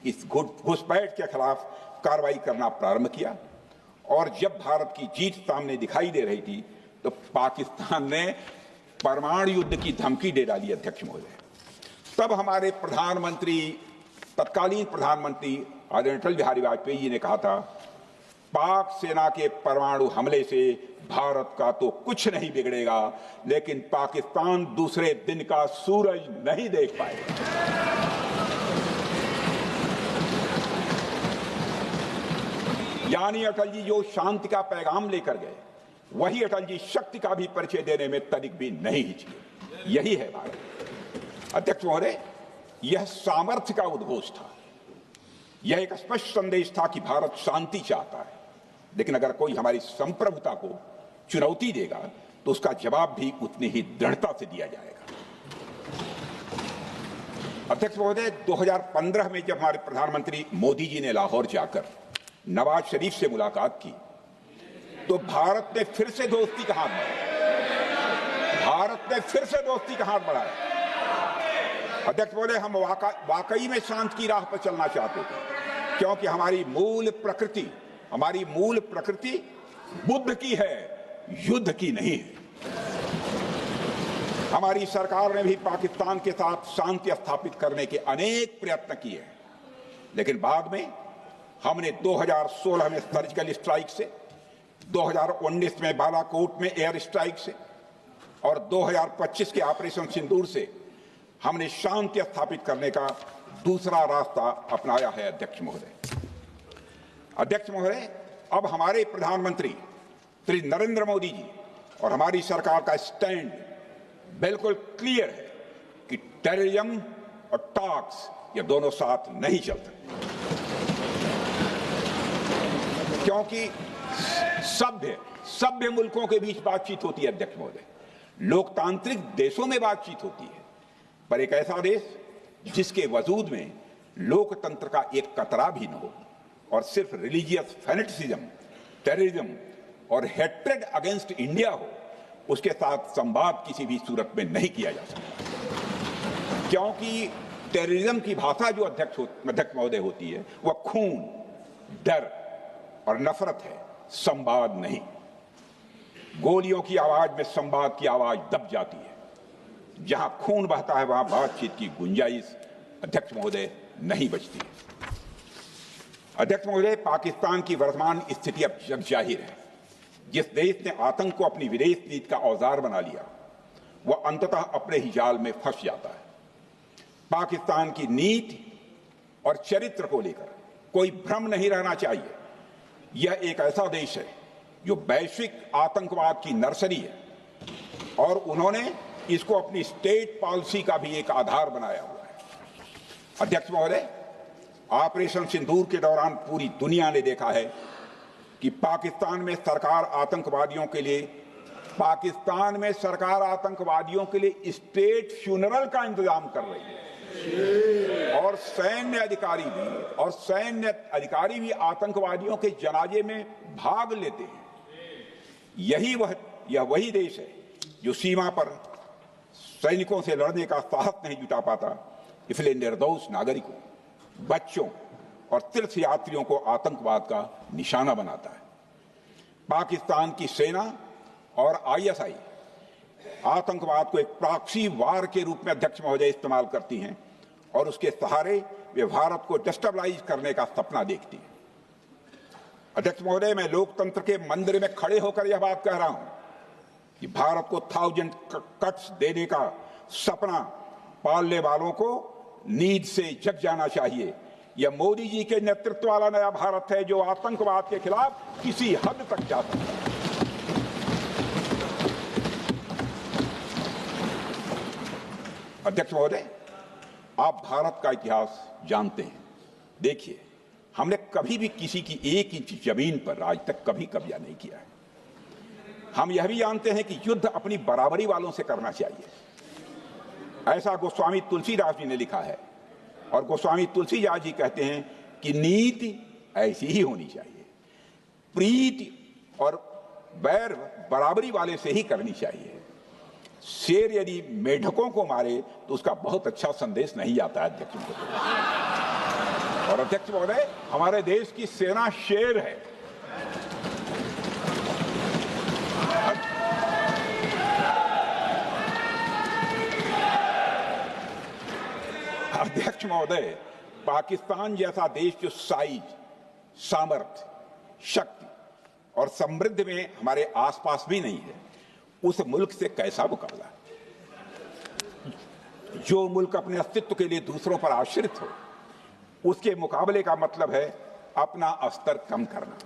इस घुसपैठ के खिलाफ कार्रवाई करना प्रारंभ किया। और जब भारत की जीत सामने दिखाई दे रही थी तो पाकिस्तान ने परमाणु युद्ध की धमकी दे डाली। अध्यक्ष महोदय, तब हमारे प्रधानमंत्री, तत्कालीन प्रधानमंत्री आदरणीय अटल बिहारी वाजपेयी जी ने कहा था, पाक सेना के परमाणु हमले से भारत का तो कुछ नहीं बिगड़ेगा, लेकिन पाकिस्तान दूसरे दिन का सूरज नहीं देख पाएगा। यानी अटल जी जो शांति का पैगाम लेकर गए, वही अटल जी शक्ति का भी परिचय देने में तनिक भी नहीं हिचके। यही है भारत। अध्यक्ष महोदय, यह सामर्थ्य का उद्घोष था। यह एक स्पष्ट संदेश था कि भारत शांति चाहता है, लेकिन अगर कोई हमारी संप्रभुता को चुनौती देगा तो उसका जवाब भी उतनी ही दृढ़ता से दिया जाएगा। अध्यक्ष महोदय, 2015 में जब हमारे प्रधानमंत्री मोदी जी ने लाहौर जाकर नवाज शरीफ से मुलाकात की, तो भारत ने फिर से दोस्ती का हाथ बढ़ाया। भारत ने फिर से दोस्ती का हाथ बढ़ाया। अध्यक्ष महोदय, हम वाकई में शांति की राह पर चलना चाहते थे, क्योंकि हमारी मूल प्रकृति बुद्ध की है, युद्ध की नहीं है। हमारी सरकार ने भी पाकिस्तान के साथ शांति स्थापित करने के अनेक प्रयत्न किए हैं, लेकिन बाद में हमने 2016 में सर्जिकल स्ट्राइक से, 2019 में बालाकोट में एयर स्ट्राइक से और 2025 के ऑपरेशन सिंदूर से हमने शांति स्थापित करने का दूसरा रास्ता अपनाया है। अध्यक्ष महोदय, अब हमारे प्रधानमंत्री श्री नरेंद्र मोदी जी और हमारी सरकार का स्टैंड बिल्कुल क्लियर है कि टेररिज्म और टॉक्स ये दोनों साथ नहीं चलते, क्योंकि सभ्य मुल्कों के बीच बातचीत होती है। अध्यक्ष महोदय, लोकतांत्रिक देशों में बातचीत होती है, पर एक ऐसा देश जिसके वजूद में लोकतंत्र का एक कतरा भी न हो और सिर्फ रिलीजियस फैनेटिसिज्म, टेररिज्म और हेट्रेड अगेंस्ट इंडिया हो, उसके साथ संवाद किसी भी सूरत में नहीं किया जा सकता, क्योंकि टेररिज्म की भाषा जो अध्यक्ष महोदय होती है वह खून, डर और नफरत है, संवाद नहीं। गोलियों की आवाज में संवाद की आवाज दब जाती है। जहां खून बहता है वहां बातचीत की गुंजाइश अध्यक्ष महोदय नहीं बचती। अध्यक्ष महोदय, पाकिस्तान की वर्तमान स्थिति अब जग जाहिर है। जिस देश ने आतंक को अपनी विदेश नीति का औजार बना लिया, वह अंततः अपने ही जाल में फंस जाता है। पाकिस्तान की नीति और चरित्र को लेकर कोई भ्रम नहीं रहना चाहिए। यह एक ऐसा देश है जो वैश्विक आतंकवाद की नर्सरी है और उन्होंने इसको अपनी स्टेट पॉलिसी का भी एक आधार बनाया हुआ है। अध्यक्ष महोदय, ऑपरेशन सिंदूर के दौरान पूरी दुनिया ने देखा है कि पाकिस्तान में सरकार आतंकवादियों के लिए स्टेट फ्यूनरल का इंतजाम कर रही है और सैन्य अधिकारी भी आतंकवादियों के जनाजे में भाग लेते हैं। यह वही देश है जो सीमा पर सैनिकों से लड़ने का साहस नहीं जुटा पाता, इसलिए निर्दोष नागरिकों, बच्चों और तीर्थ यात्रियों को आतंकवाद का निशाना बनाता है। पाकिस्तान की सेना और आईएसआई आतंकवाद को एक प्रॉक्सी वार के रूप में अध्यक्ष महोदय इस्तेमाल करती हैं और उसके सहारे वे भारत को डिस्टेबलाइज करने का सपना देखती हैं। अध्यक्ष महोदय, मैं लोकतंत्र के मंदिर में खड़े होकर यह बात कह रहा हूं कि भारत को 1000 कट्स देने का सपना पालने वालों को नींद से जग जाना चाहिए। यह मोदी जी के नेतृत्व वाला नया भारत है जो आतंकवाद के खिलाफ किसी हद तक जा सकता है। अध्यक्ष महोदय, आप भारत का इतिहास जानते हैं। देखिए, हमने कभी भी किसी की 1 इंच जमीन पर आज तक कभी कब्जा नहीं किया है। हम यह भी जानते हैं कि युद्ध अपनी बराबरी वालों से करना चाहिए। ऐसा गोस्वामी तुलसीदास जी ने लिखा है और गोस्वामी तुलसीदास जी कहते हैं कि नीति ऐसी ही होनी चाहिए, प्रीति और बैर बराबरी वाले से ही करनी चाहिए। शेर यदि मेढकों को मारे तो उसका बहुत अच्छा संदेश नहीं आता है अध्यक्ष महोदय। और अध्यक्ष महोदय, हमारे देश की सेना शेर है। अध्यक्ष महोदय, पाकिस्तान जैसा देश जो साइज, सामर्थ्य, शक्ति और समृद्धि में हमारे आसपास भी नहीं है, उस मुल्क से कैसा मुकाबला? जो मुल्क अपने अस्तित्व के लिए दूसरों पर आश्रित हो, उसके मुकाबले का मतलब है अपना स्तर कम करना।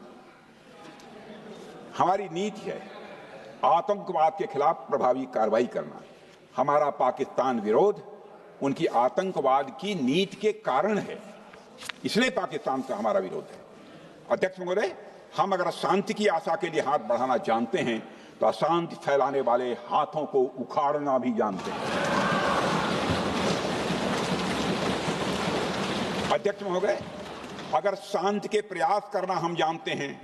हमारी नीति है आतंकवाद के खिलाफ प्रभावी कार्रवाई करना। हमारा पाकिस्तान विरोध उनकी आतंकवाद की नीति के कारण है, इसलिए पाकिस्तान का हमारा विरोध है। अध्यक्ष महोदय, हम अगर शांति की आशा के लिए हाथ बढ़ाना जानते हैं तो अशांति फैलाने वाले हाथों को उखाड़ना भी जानते हैं। अध्यक्ष महोदय, अगर शांति के प्रयास करना हम जानते हैं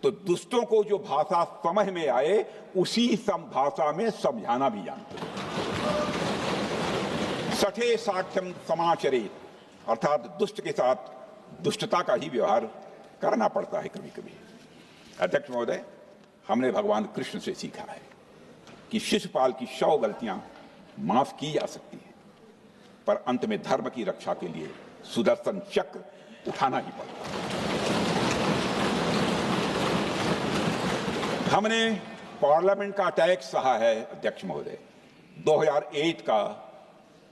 तो दुष्टों को जो भाषा समझ में आए उसी भाषा में समझाना भी जानते हैं। सठे साक्ष्यम समाचरित, अर्थात दुष्ट के साथ दुष्टता का ही व्यवहार करना पड़ता है कभी कभी। अध्यक्ष महोदय, हमने भगवान कृष्ण से सीखा है कि शिशुपाल की 100 गलतियां माफ की जा सकती हैं, पर अंत में धर्म की रक्षा के लिए सुदर्शन चक्र उठाना ही पड़ता है। हमने पार्लियामेंट का अटैक सहा है अध्यक्ष महोदय, 2001 का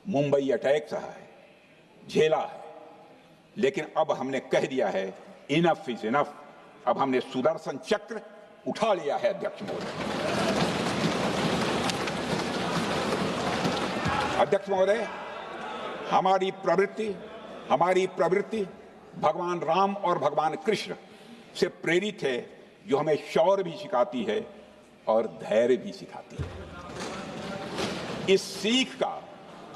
मुंबई अटैक सहा है, झेला है, लेकिन अब हमने कह दिया है इनफ इज इनफ। अब हमने सुदर्शन चक्र उठा लिया है अध्यक्ष महोदय। अध्यक्ष महोदय, हमारी प्रवृत्ति भगवान राम और भगवान कृष्ण से प्रेरित है, जो हमें शौर्य भी सिखाती है और धैर्य भी सिखाती है। इस सीख का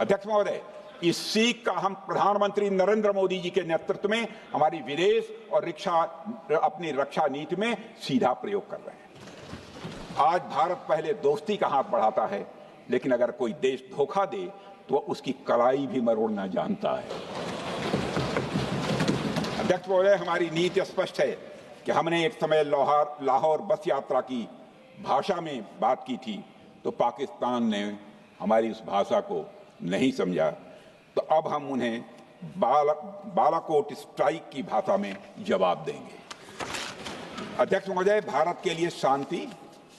अध्यक्ष महोदय, इस सीख का हम प्रधानमंत्री नरेंद्र मोदी जी के नेतृत्व में हमारी विदेश और अपनी रक्षा नीति में सीधा प्रयोग कर रहे हैं। आज भारत पहले दोस्ती का हाथ बढ़ाता है, लेकिन अगर कोई देश धोखा दे तो उसकी कलाई भी मरोड़ना जानता है। अध्यक्ष महोदय, हमारी नीति स्पष्ट है कि हमने एक समय लाहौर बस यात्रा की भाषा में बात की थी, तो पाकिस्तान ने हमारी उस भाषा को नहीं समझा, तो अब हम उन्हें बालाकोट स्ट्राइक की भाषा में जवाब देंगे। अध्यक्ष महोदय, भारत के लिए शांति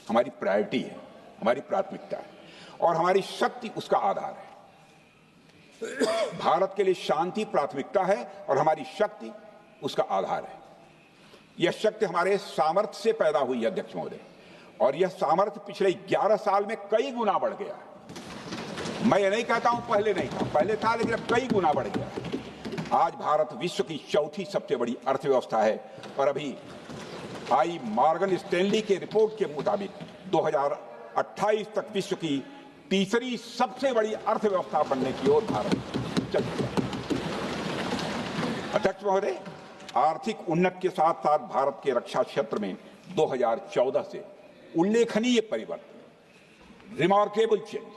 हमारी प्रायोरिटी है, हमारी प्राथमिकता है और हमारी शक्ति उसका आधार है। भारत के लिए शांति प्राथमिकता है और हमारी शक्ति उसका आधार है। यह शक्ति हमारे सामर्थ्य से पैदा हुई है अध्यक्ष महोदय, और यह सामर्थ्य पिछले 11 साल में कई गुना बढ़ गया है। मैं ये नहीं कहता हूं पहले नहीं था, पहले था, लेकिन अब कई गुना बढ़ गया है। आज भारत विश्व की चौथी सबसे बड़ी अर्थव्यवस्था है और अभी आई मॉर्गन स्टैनली के रिपोर्ट के मुताबिक 2028 तक विश्व की तीसरी सबसे बड़ी अर्थव्यवस्था बनने की ओर भारत चल रहा है। अध्यक्ष महोदय, आर्थिक उन्नति के साथ साथ भारत के रक्षा क्षेत्र में 2014 से उल्लेखनीय परिवर्तन, रिमार्केबल चेंज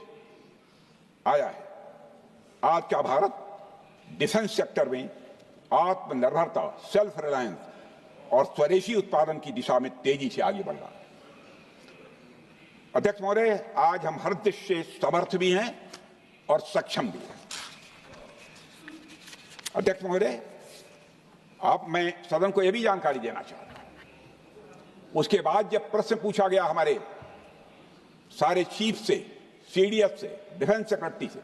आया है। आज का भारत डिफेंस सेक्टर में आत्मनिर्भरता, सेल्फ रिलायंस और स्वदेशी उत्पादन की दिशा में तेजी से आगे बढ़ रहा है। अध्यक्ष महोदय, आज हम हर दृष्टि से समर्थ भी हैं और सक्षम भी हैं। अध्यक्ष महोदय, मैं सदन को यह भी जानकारी देना चाहता हूं, उसके बाद जब प्रश्न पूछा गया हमारे सारे चीफ से, सीडीएफ से, डिफेंस सेक्रेटरी से,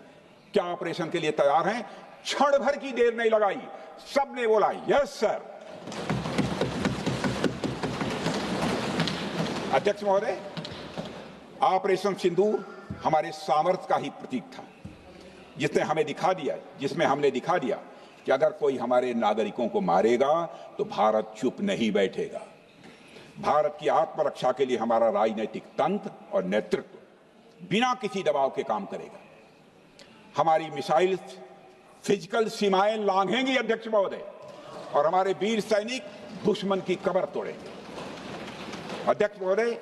क्या ऑपरेशन के लिए तैयार हैं, क्षण भर की देर नहीं लगाई, सबने बोला यस सर। अध्यक्ष महोदय, ऑपरेशन सिंदूर हमारे सामर्थ्य का ही प्रतीक था, जिसमें हमने दिखा दिया कि अगर कोई हमारे नागरिकों को मारेगा तो भारत चुप नहीं बैठेगा। भारत की आत्मरक्षा के लिए हमारा राजनीतिक तंत्र और नेतृत्व बिना किसी दबाव के काम करेगा। हमारी मिसाइल फिजिकल सीमाएं लांघेंगी अध्यक्ष महोदय, और हमारे वीर सैनिक दुश्मन की कमर तोड़ेंगे। अध्यक्ष महोदय,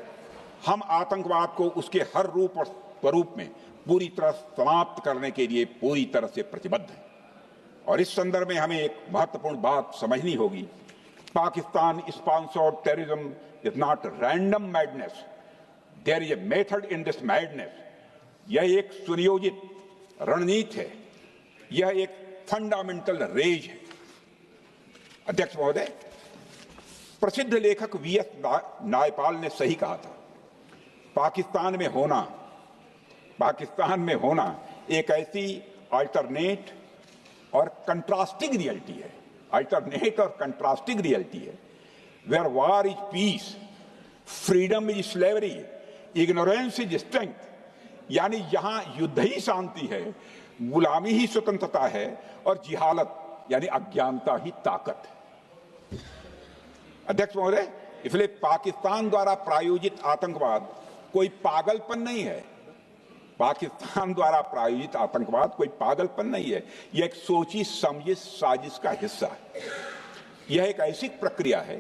हम आतंकवाद को उसके हर रूप और स्वरूप में पूरी तरह समाप्त करने के लिए पूरी तरह से प्रतिबद्ध हैं, और इस संदर्भ में हमें एक महत्वपूर्ण बात समझनी होगी। Pakistan sponsored terrorism is not random madness, there is a method in this madness. यह एक सुनियोजित रणनीति है, यह एक फंडामेंटल रेज है। अध्यक्ष महोदय, प्रसिद्ध लेखक वीएस नायपाल ने सही कहा था, पाकिस्तान में होना एक ऐसी अल्टरनेट और कंट्रास्टिंग रियलिटी है, where war is peace, freedom is slavery, ignorance is strength, यानी यहां युद्ध ही शांति है, गुलामी ही स्वतंत्रता है और जिहालत यानी अज्ञानता ही ताकत है। अध्यक्ष महोदय, इसलिए पाकिस्तान द्वारा प्रायोजित आतंकवाद कोई पागलपन नहीं है। पाकिस्तान द्वारा प्रायोजित आतंकवाद कोई पागलपन नहीं है, यह एक सोची समझी साजिश का हिस्सा है। यह एक ऐसी प्रक्रिया है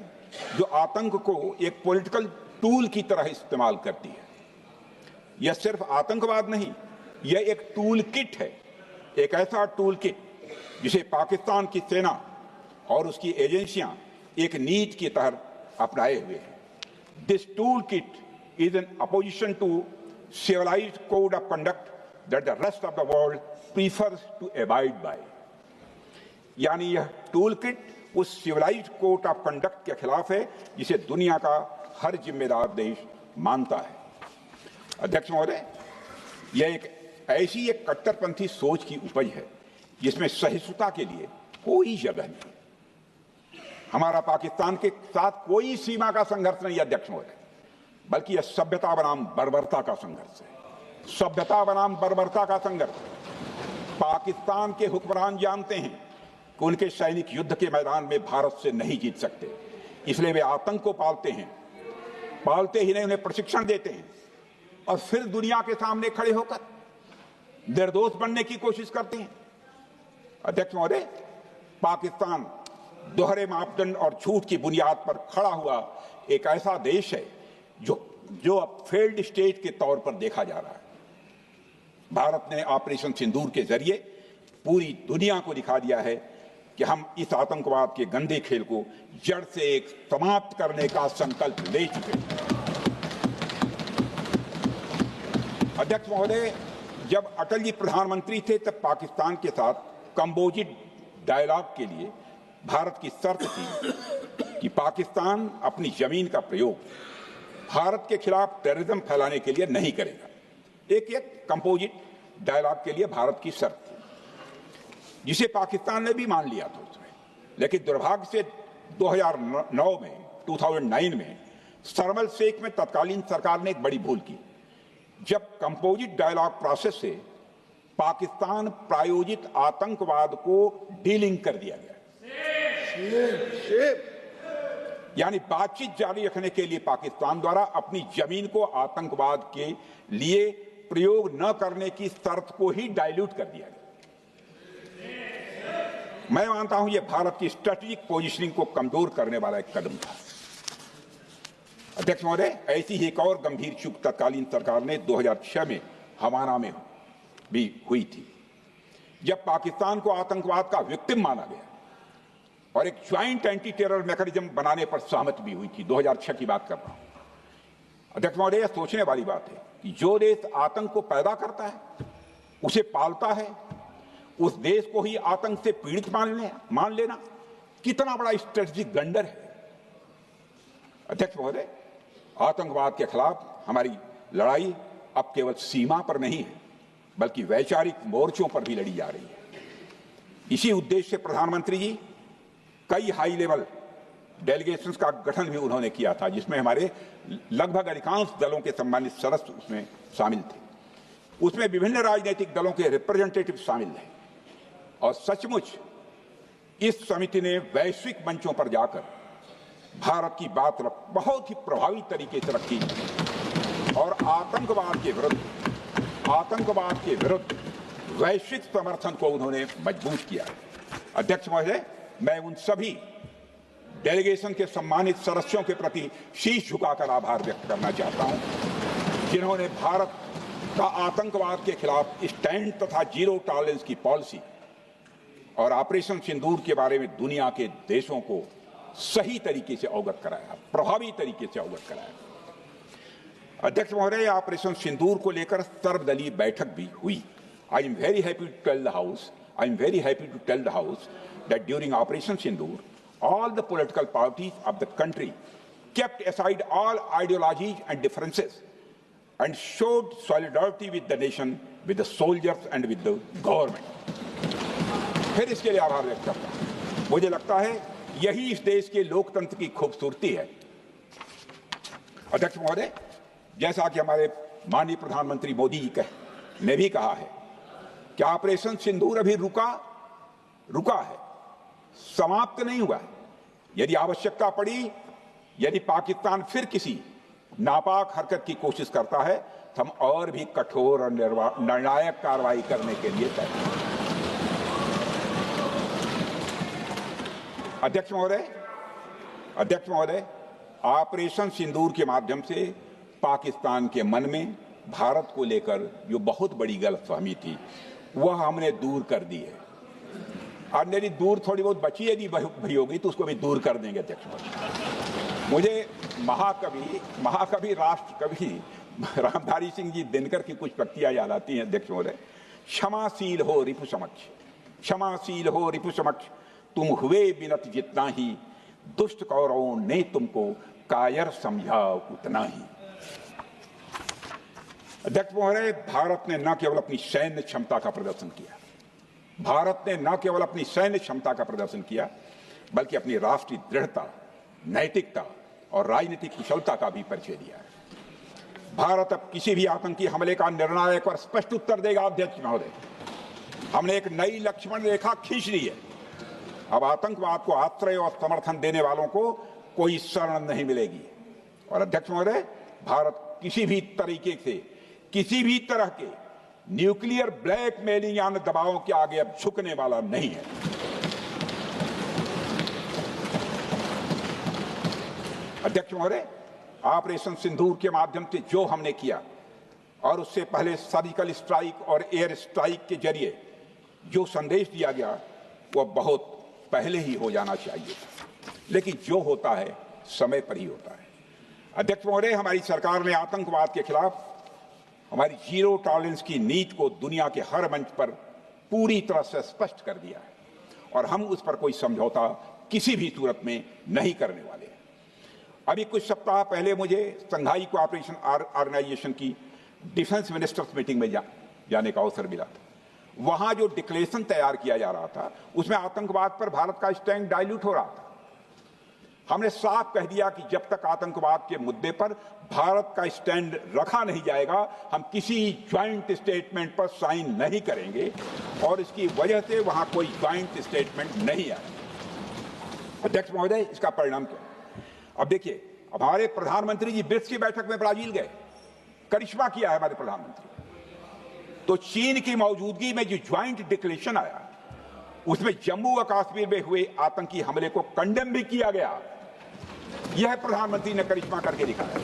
जो आतंक को एक पॉलिटिकल टूल की तरह इस्तेमाल करती है। यह सिर्फ आतंकवाद नहीं, यह एक टूल किट है, एक ऐसा टूल किट जिसे पाकिस्तान की सेना और उसकी एजेंसियां एक नीति की तरह अपनाए हुए हैं। This tool kit is in opposition to civilized code of conduct that the rest of the world prefers to abide by. यानी यह टूल किट उस सिविलाइज्ड कोड ऑफ कंडक्ट के खिलाफ है जिसे दुनिया का हर जिम्मेदार देश मानता है। अध्यक्ष महोदय, यह एक कट्टरपंथी सोच की उपज है जिसमें सहिष्णुता के लिए कोई जगह नहीं। हमारा पाकिस्तान के साथ कोई सीमा का संघर्ष नहीं है अध्यक्ष महोदय, बल्कि यह सभ्यता बनाम बर्बरता का संघर्ष है। पाकिस्तान के हुक्मरान जानते हैं कि उनके सैनिक युद्ध के मैदान में भारत से नहीं जीत सकते, इसलिए वे आतंक को पालते ही नहीं, उन्हें प्रशिक्षण देते हैं और फिर दुनिया के सामने खड़े होकर निर्दोष बनने की कोशिश करते हैं। अध्यक्ष महोदय, पाकिस्तान दोहरे मापदंड और झूठ की बुनियाद पर खड़ा हुआ एक ऐसा देश है जो अब फेल्ड स्टेट के तौर पर देखा जा रहा है। भारत ने ऑपरेशन सिंदूर के जरिए पूरी दुनिया को दिखा दिया है कि हम इस आतंकवाद के गंदे खेल को जड़ से समाप्त करने का संकल्प ले चुके हैं। अध्यक्ष महोदय, जब अटल जी प्रधानमंत्री थे तब पाकिस्तान के साथ कंबोजिट डायलॉग के लिए भारत की शर्त थी कि पाकिस्तान अपनी जमीन का प्रयोग भारत के खिलाफ टेररिज्म फैलाने के लिए नहीं करेगा। एक कंपोजिट डायलॉग के लिए भारत की शर्त थी, जिसे पाकिस्तान ने भी मान लिया था उसमें। लेकिन दुर्भाग्य से 2009 में शर्म एल शेख में तत्कालीन सरकार ने एक बड़ी भूल की, जब कंपोजिट डायलॉग प्रोसेस से पाकिस्तान प्रायोजित आतंकवाद को डीलिंक कर दिया गया। यानी बातचीत जारी रखने के लिए पाकिस्तान द्वारा अपनी जमीन को आतंकवाद के लिए प्रयोग न करने की शर्त को ही डाइल्यूट कर दिया गया। मैं मानता हूं यह भारत की स्ट्रेटेजिक पोजीशनिंग को कमजोर करने वाला एक कदम था। अध्यक्ष महोदय, ऐसी ही एक और गंभीर चूक तत्कालीन सरकार ने 2006 में हवाना में भी हुई थी, जब पाकिस्तान को आतंकवाद का विक्टिम माना गया और एक ज्वाइंट एंटी टेरर मैकेनिज्म बनाने पर सहमति भी हुई थी। 2006 की बात कर रहा हूं। अध्यक्ष महोदय, यह सोचने वाली बात है कि जो देश आतंक को पैदा करता है, उसे पालता है, उस देश को ही आतंक से पीड़ित मान लेना कितना बड़ा स्ट्रेटेजिक ब्लंडर है। अध्यक्ष महोदय, आतंकवाद के खिलाफ हमारी लड़ाई अब केवल सीमा पर नहीं है, बल्कि वैचारिक मोर्चों पर भी लड़ी जा रही है। इसी उद्देश्य से प्रधानमंत्री जी कई हाई लेवल डेलीगेशंस का गठन भी उन्होंने किया था, जिसमें हमारे लगभग अधिकांश दलों के सम्मानित सदस्य उसमें शामिल थे। उसमें विभिन्न राजनीतिक दलों के रिप्रेजेंटेटिव शामिल हैं और सचमुच इस समिति ने वैश्विक मंचों पर जाकर भारत की बात बहुत ही प्रभावी तरीके से रखी और आतंकवाद के विरुद्ध वैश्विक समर्थन को उन्होंने मजबूत किया। अध्यक्ष महोदय, मैं उन सभी डेलीगेशन के सम्मानित सदस्यों के प्रति शीश झुकाकर आभार व्यक्त करना चाहता हूं, जिन्होंने भारत का आतंकवाद के खिलाफ स्टैंड तथा जीरो टॉलरेंस की पॉलिसी और ऑपरेशन सिंदूर के बारे में दुनिया के देशों को सही तरीके से अवगत कराया, प्रभावी तरीके से अवगत कराया। अध्यक्ष महोदय, ऑपरेशन सिंदूर को लेकर सर्वदलीय बैठक भी हुई। I am very happy to tell the house I am very happy to tell the House that during Operation Sindoor, all the political parties of the country kept aside all ideologies and differences and showed solidarity with the nation, with the soldiers and with the government. फिर इसके लिए आभार व्यक्त करता हूं। मुझे लगता है यही इस देश के लोकतंत्र की खूबसूरती है। अध्यक्ष महोदय, जैसा कि हमारे माननीय प्रधानमंत्री मोदी जी ने भी कहा है कि ऑपरेशन सिंदूर अभी रुका है, समाप्त नहीं हुआ है। यदि आवश्यकता पड़ी, यदि पाकिस्तान फिर किसी नापाक हरकत की कोशिश करता है तो हम और भी कठोर और निर्णायक कार्रवाई करने के लिए तैयार हैं। अध्यक्ष महोदय, ऑपरेशन सिंदूर के माध्यम से पाकिस्तान के मन में भारत को लेकर जो बहुत बड़ी गलतफहमी थी वह हमने दूर कर दी है। और मेरी दूर थोड़ी बहुत बची यदि भई होगी तो उसको भी दूर कर देंगे। अध्यक्ष महोदय, मुझे महाकवि राष्ट्र कवि रामधारी सिंह जी दिनकर की कुछ पंक्तियां याद आती हैं। अध्यक्ष महोदय, क्षमाशील हो रिपु समक्ष, तुम हुए बिनत जितना ही, दुष्ट कौरवों ने तुमको कायर समझा उतना ही। अध्यक्ष महोदय, भारत ने न केवल अपनी सैन्य क्षमता का प्रदर्शन किया, बल्कि अपनी राष्ट्रीय दृढ़ता, नैतिकता और राजनीतिक कुशलता का भी परिचय दिया है। भारत अब किसी भी आतंकी हमले का निर्णायक और स्पष्ट उत्तर देगा। अध्यक्ष महोदय, हमने एक नई लक्ष्मण रेखा खींच ली है। अब आतंकवाद को आश्रय और समर्थन देने वालों को कोई शरण नहीं मिलेगी। और अध्यक्ष महोदय, भारत किसी भी तरह के न्यूक्लियर ब्लैकमेलिंग या दबावों के आगे अब झुकने वाला नहीं है। अध्यक्ष महोदय, ऑपरेशन सिंदूर के माध्यम से जो हमने किया और उससे पहले सर्जिकल स्ट्राइक और एयर स्ट्राइक के जरिए जो संदेश दिया गया वह बहुत पहले ही हो जाना चाहिए, लेकिन जो होता है समय पर ही होता है। अध्यक्ष महोदय, हमारी सरकार ने आतंकवाद के खिलाफ हमारी जीरो टॉलरेंस की नीति को दुनिया के हर मंच पर पूरी तरह से स्पष्ट कर दिया है और हम उस पर कोई समझौता किसी भी सूरत में नहीं करने वाले हैं। अभी कुछ सप्ताह पहले मुझे शंघाई कोऑपरेशन ऑर्गेनाइजेशन की डिफेंस मिनिस्टर्स मीटिंग में जाने का अवसर मिला था। वहां जो डिक्लेरेशन तैयार किया जा रहा था उसमें आतंकवाद पर भारत का स्टैंड डाइल्यूट हो रहा था। हमने साफ कह दिया कि जब तक आतंकवाद के मुद्दे पर भारत का स्टैंड रखा नहीं जाएगा, हम किसी ज्वाइंट स्टेटमेंट पर साइन नहीं करेंगे और इसकी वजह से वहां कोई ज्वाइंट स्टेटमेंट नहीं आया। अध्यक्ष महोदय, इसका परिणाम क्या? अब देखिए, हमारे प्रधानमंत्री जी ब्रिक्स की बैठक में ब्राजील गए, करिश्मा किया है हमारे प्रधानमंत्री। तो चीन की मौजूदगी में जो ज्वाइंट डिक्लेरेशन आया उसमें जम्मू और कश्मीर में हुए आतंकी हमले को कंडेम भी किया गया। यह प्रधानमंत्री ने करिश्मा करके दिखाया,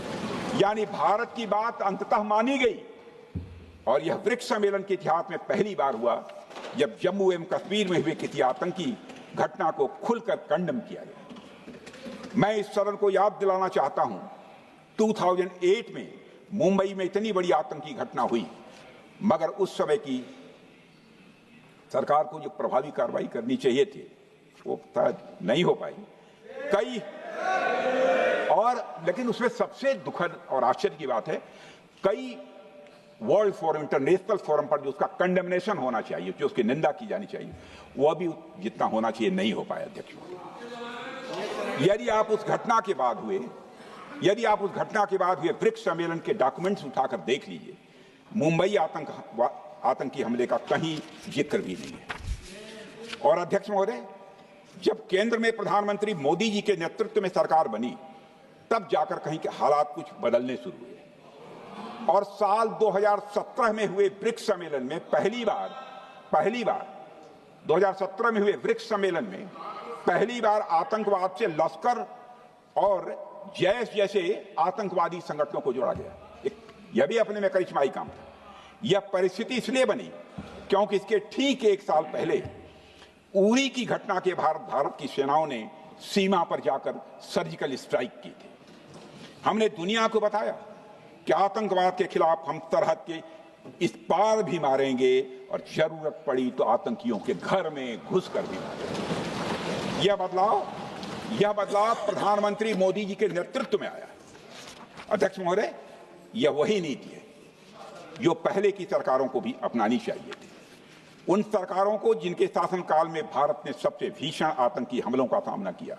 यानी भारत की बात अंततः मानी गई। और यह ब्रिक्स सम्मेलन के इतिहास में पहली बार हुआ जब जम्मू एवं कश्मीर में हुए किसी आतंकी घटना को खुलकर कंडेम किया गया। मैं इस सदन को याद दिलाना चाहता हूं, 2008 में मुंबई में इतनी बड़ी आतंकी घटना हुई, मगर उस समय की सरकार को जो प्रभावी कार्रवाई करनी चाहिए थी वो नहीं हो पाई। लेकिन उसमें सबसे दुखद और आश्चर्य की बात है, कई वर्ल्ड फोरम, इंटरनेशनल फोरम पर जो उसका कंडेमनेशन होना चाहिए, जो उसकी निंदा की जानी चाहिए, वह भी जितना होना चाहिए नहीं हो पाया। अध्यक्ष, यदि आप उस घटना के बाद हुए ब्रिक्स सम्मेलन के डॉक्यूमेंट्स उठाकर देख लीजिए, मुंबई आतंकी हमले का कहीं जिक्र भी नहीं है। और अध्यक्ष महोदय, जब केंद्र में प्रधानमंत्री मोदी जी के नेतृत्व में सरकार बनी, तब जाकर कहीं के हालात कुछ बदलने शुरू हुए और साल 2017 में हुए ब्रिक्स सम्मेलन में पहली बार 2017 में हुए ब्रिक्स सम्मेलन में पहली बार आतंकवाद से लश्कर और जैश जैसे आतंकवादी संगठनों को जोड़ा गया। यह भी अपने में करिश्माई काम था। यह परिस्थिति इसलिए बनी क्योंकि इसके ठीक एक साल पहले उरी की घटना के भारत की सेनाओं ने सीमा पर जाकर सर्जिकल स्ट्राइक की थी। हमने दुनिया को बताया कि आतंकवाद के खिलाफ हम सरहद के इस पार भी मारेंगे और जरूरत पड़ी तो आतंकियों के घर में घुसकर भी मारेंगे। यह बदलाव प्रधानमंत्री मोदी जी के नेतृत्व में आया। अध्यक्ष महोदय, यह वही नीति है जो पहले की सरकारों को भी अपनानी चाहिए थी। उन सरकारों को जिनके शासनकाल में भारत ने सबसे भीषण आतंकी हमलों का सामना किया,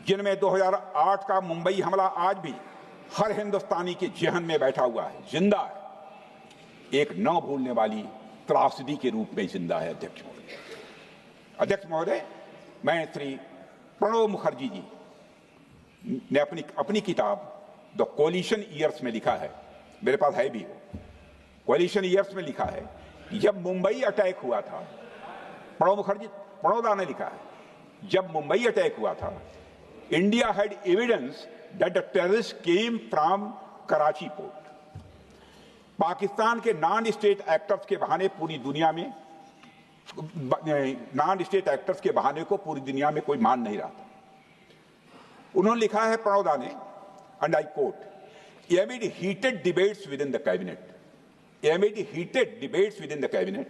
जिनमें 2008 का मुंबई हमला आज भी हर हिंदुस्तानी के जेहन में बैठा हुआ है, जिंदा है, एक न भूलने वाली त्रासदी के रूप में जिंदा है। अध्यक्ष महोदय, मैं श्री प्रणब मुखर्जी जी ने अपनी किताब द कोलिशन ईयर्स में लिखा है, मेरे पास है भी वो, कोलिशन ईयर्स में लिखा है कि जब मुंबई अटैक हुआ था, प्रणोदा ने लिखा है, जब मुंबई अटैक हुआ था, India had evidence that the terrorist came from Karachi port. Pakistan के नॉन स्टेट एक्टर्स के बहाने पूरी दुनिया में को पूरी दुनिया में कोई मान नहीं रहा था। उन्होंने लिखा है प्रणोदा ने, and I quote, amid heated debates within the cabinet,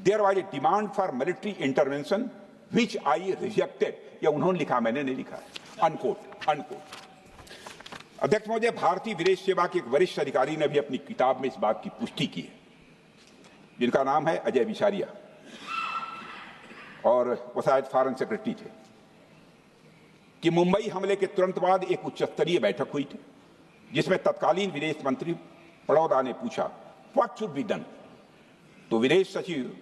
there was a demand for military intervention which I rejected। यह उन्होंने लिखा, मैंने नहीं लिखा है, अनकोट। अध्यक्ष महोदय, भारतीय विदेश सेवा के एक वरिष्ठ अधिकारी ने भी अपनी किताब में इस बात की पुष्टि की है, जिनका नाम है अजय विसारिया, और वो शायद फॉरेन सेक्रेटरी थे, कि मुंबई हमले के तुरंत बाद एक उच्च स्तरीय बैठक हुई थी जिसमें तत्कालीन विदेश मंत्री प्रणोदा ने पूछा व्हाट शुड बी डन। तो विदेश सचिव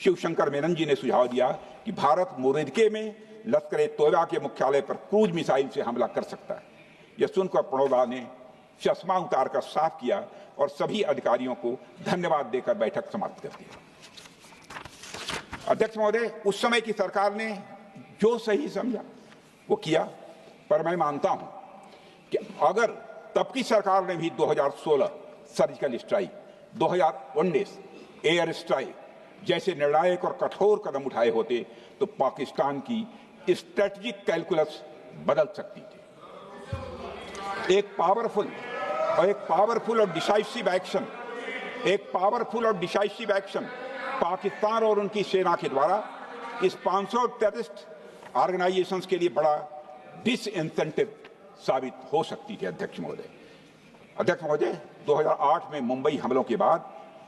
शिवशंकर मेनन जी ने सुझाव दिया कि भारत मोरदके में लश्कर ए तोयबा के मुख्यालय पर क्रूज मिसाइल से हमला कर सकता है। यह सुनकर प्रणोदा ने चश्मा उतारकर साफ किया और सभी अधिकारियों को धन्यवाद देकर बैठक समाप्त कर दिया। अध्यक्ष महोदय, उस समय की सरकार ने जो सही समझा वो किया, पर मैं मानता हूं कि अगर तब की सरकार ने भी 2016 सर्जिकल स्ट्राइक, 2019 एयर स्ट्राइक जैसे निर्णायक और कठोर कदम उठाए होते तो पाकिस्तान की स्ट्रेटेजिक कैलकुलस बदल सकती थी। एक पावरफुल और डिसाइसिव एक्शन पाकिस्तान और उनकी सेना के द्वारा इस 500 टेररिस्ट ऑर्गेनाइजेशंस के लिए बड़ा डिसइंसेंटिव साबित हो सकती थी। अध्यक्ष महोदय, 2008 में मुंबई हमलों के बाद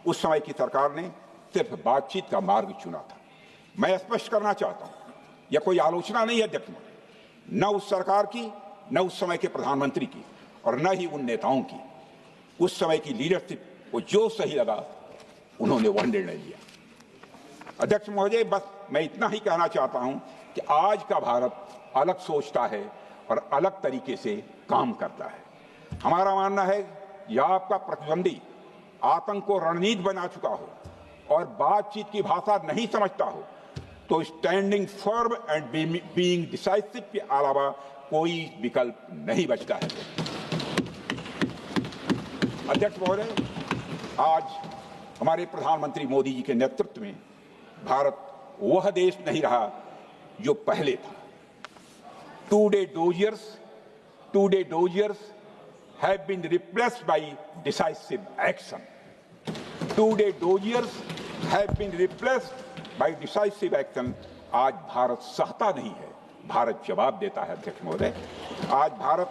उस समय की सरकार ने सिर्फ बातचीत का मार्ग चुना था। मैं स्पष्ट करना चाहता हूं, यह कोई आलोचना नहीं है अध्यक्ष महोदय, न उस सरकार की, न उस समय के प्रधानमंत्री की, और न ही उन नेताओं की। उस समय की लीडरशिप को जो सही लगा उन्होंने वह निर्णय लिया। अध्यक्ष महोदय, बस मैं इतना ही कहना चाहता हूं कि आज का भारत अलग सोचता है और अलग तरीके से काम करता है। हमारा मानना है यह आपका प्रतिद्वंदी आतंक को रणनीति बना चुका हो और बातचीत की भाषा नहीं समझता हो तो standing firm and being decisive के अलावा कोई विकल्प नहीं बचता है। अध्यक्ष महोदय, आज हमारे प्रधानमंत्री मोदी जी के नेतृत्व में भारत वह देश नहीं रहा जो पहले था। Two-day doziers have been replaced by decisive action. Two-day doziers have been replaced by decisive action. आज भारत सहता नहीं है, भारत जवाब देता है। अध्यक्ष महोदय, आज भारत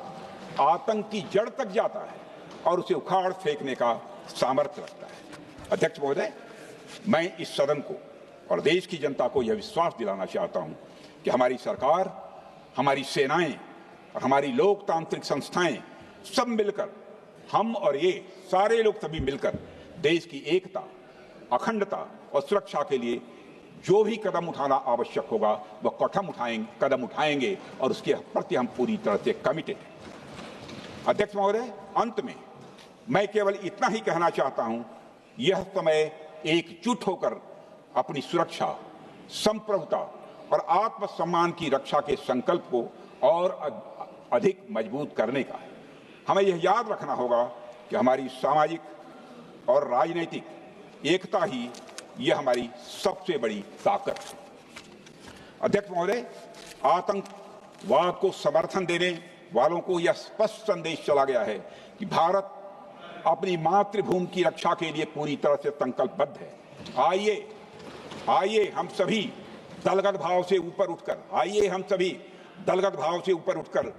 आतंक की जड़ तक जाता है और उसे उखाड़ फेंकने का सामर्थ्य रखता है। अध्यक्ष महोदय, मैं इस सदन को और देश की जनता को यह विश्वास दिलाना चाहता हूं कि हमारी सरकार, हमारी सेनाएं और हमारी लोकतांत्रिक संस्थाएं सब मिलकर, हम और ये सारे लोग सभी मिलकर देश की एकता, अखंडता और सुरक्षा के लिए जो भी कदम उठाना आवश्यक होगा वह कदम उठाएंगे और उसके प्रति हम पूरी तरह से कमिटेड हैं। अध्यक्ष महोदय, अंत में मैं केवल इतना ही कहना चाहता हूं, यह समय एकजुट होकर अपनी सुरक्षा, संप्रभुता और आत्मसम्मान की रक्षा के संकल्प को और अधिक मजबूत करने का है। हमें यह याद रखना होगा कि हमारी सामाजिक और राजनीतिक एकता ही यह हमारी सबसे बड़ी ताकत है। अध्यक्ष महोदय, आतंकवाद को समर्थन देने वालों को यह स्पष्ट संदेश चला गया है कि भारत अपनी मातृभूमि की रक्षा के लिए पूरी तरह से संकल्पबद्ध है। आइए हम सभी दलगत भाव से ऊपर उठकर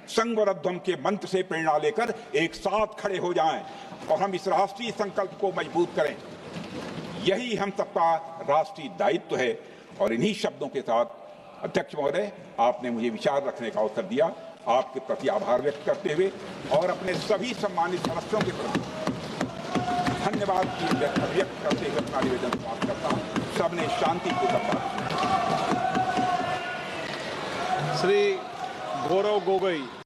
संगवरध्वम के मंत्र से प्रेरणा लेकर एक साथ खड़े हो जाएं और हम इस राष्ट्रीय संकल्प को मजबूत करें। यही हम सबका राष्ट्रीय दायित्व है। और इन्हीं शब्दों के साथ अध्यक्ष महोदय, आपने मुझे विचार रखने का अवसर दिया। आपके प्रति आभार व्यक्त करते हुए और अपने सभी सम्मानित सदस्यों के प्रति धन्यवाद व्यक्त करते हुए अपना निवेदन समाप्त करता हूं। सबने शांतिपूर्वक बात। श्री गौरव गोगोई।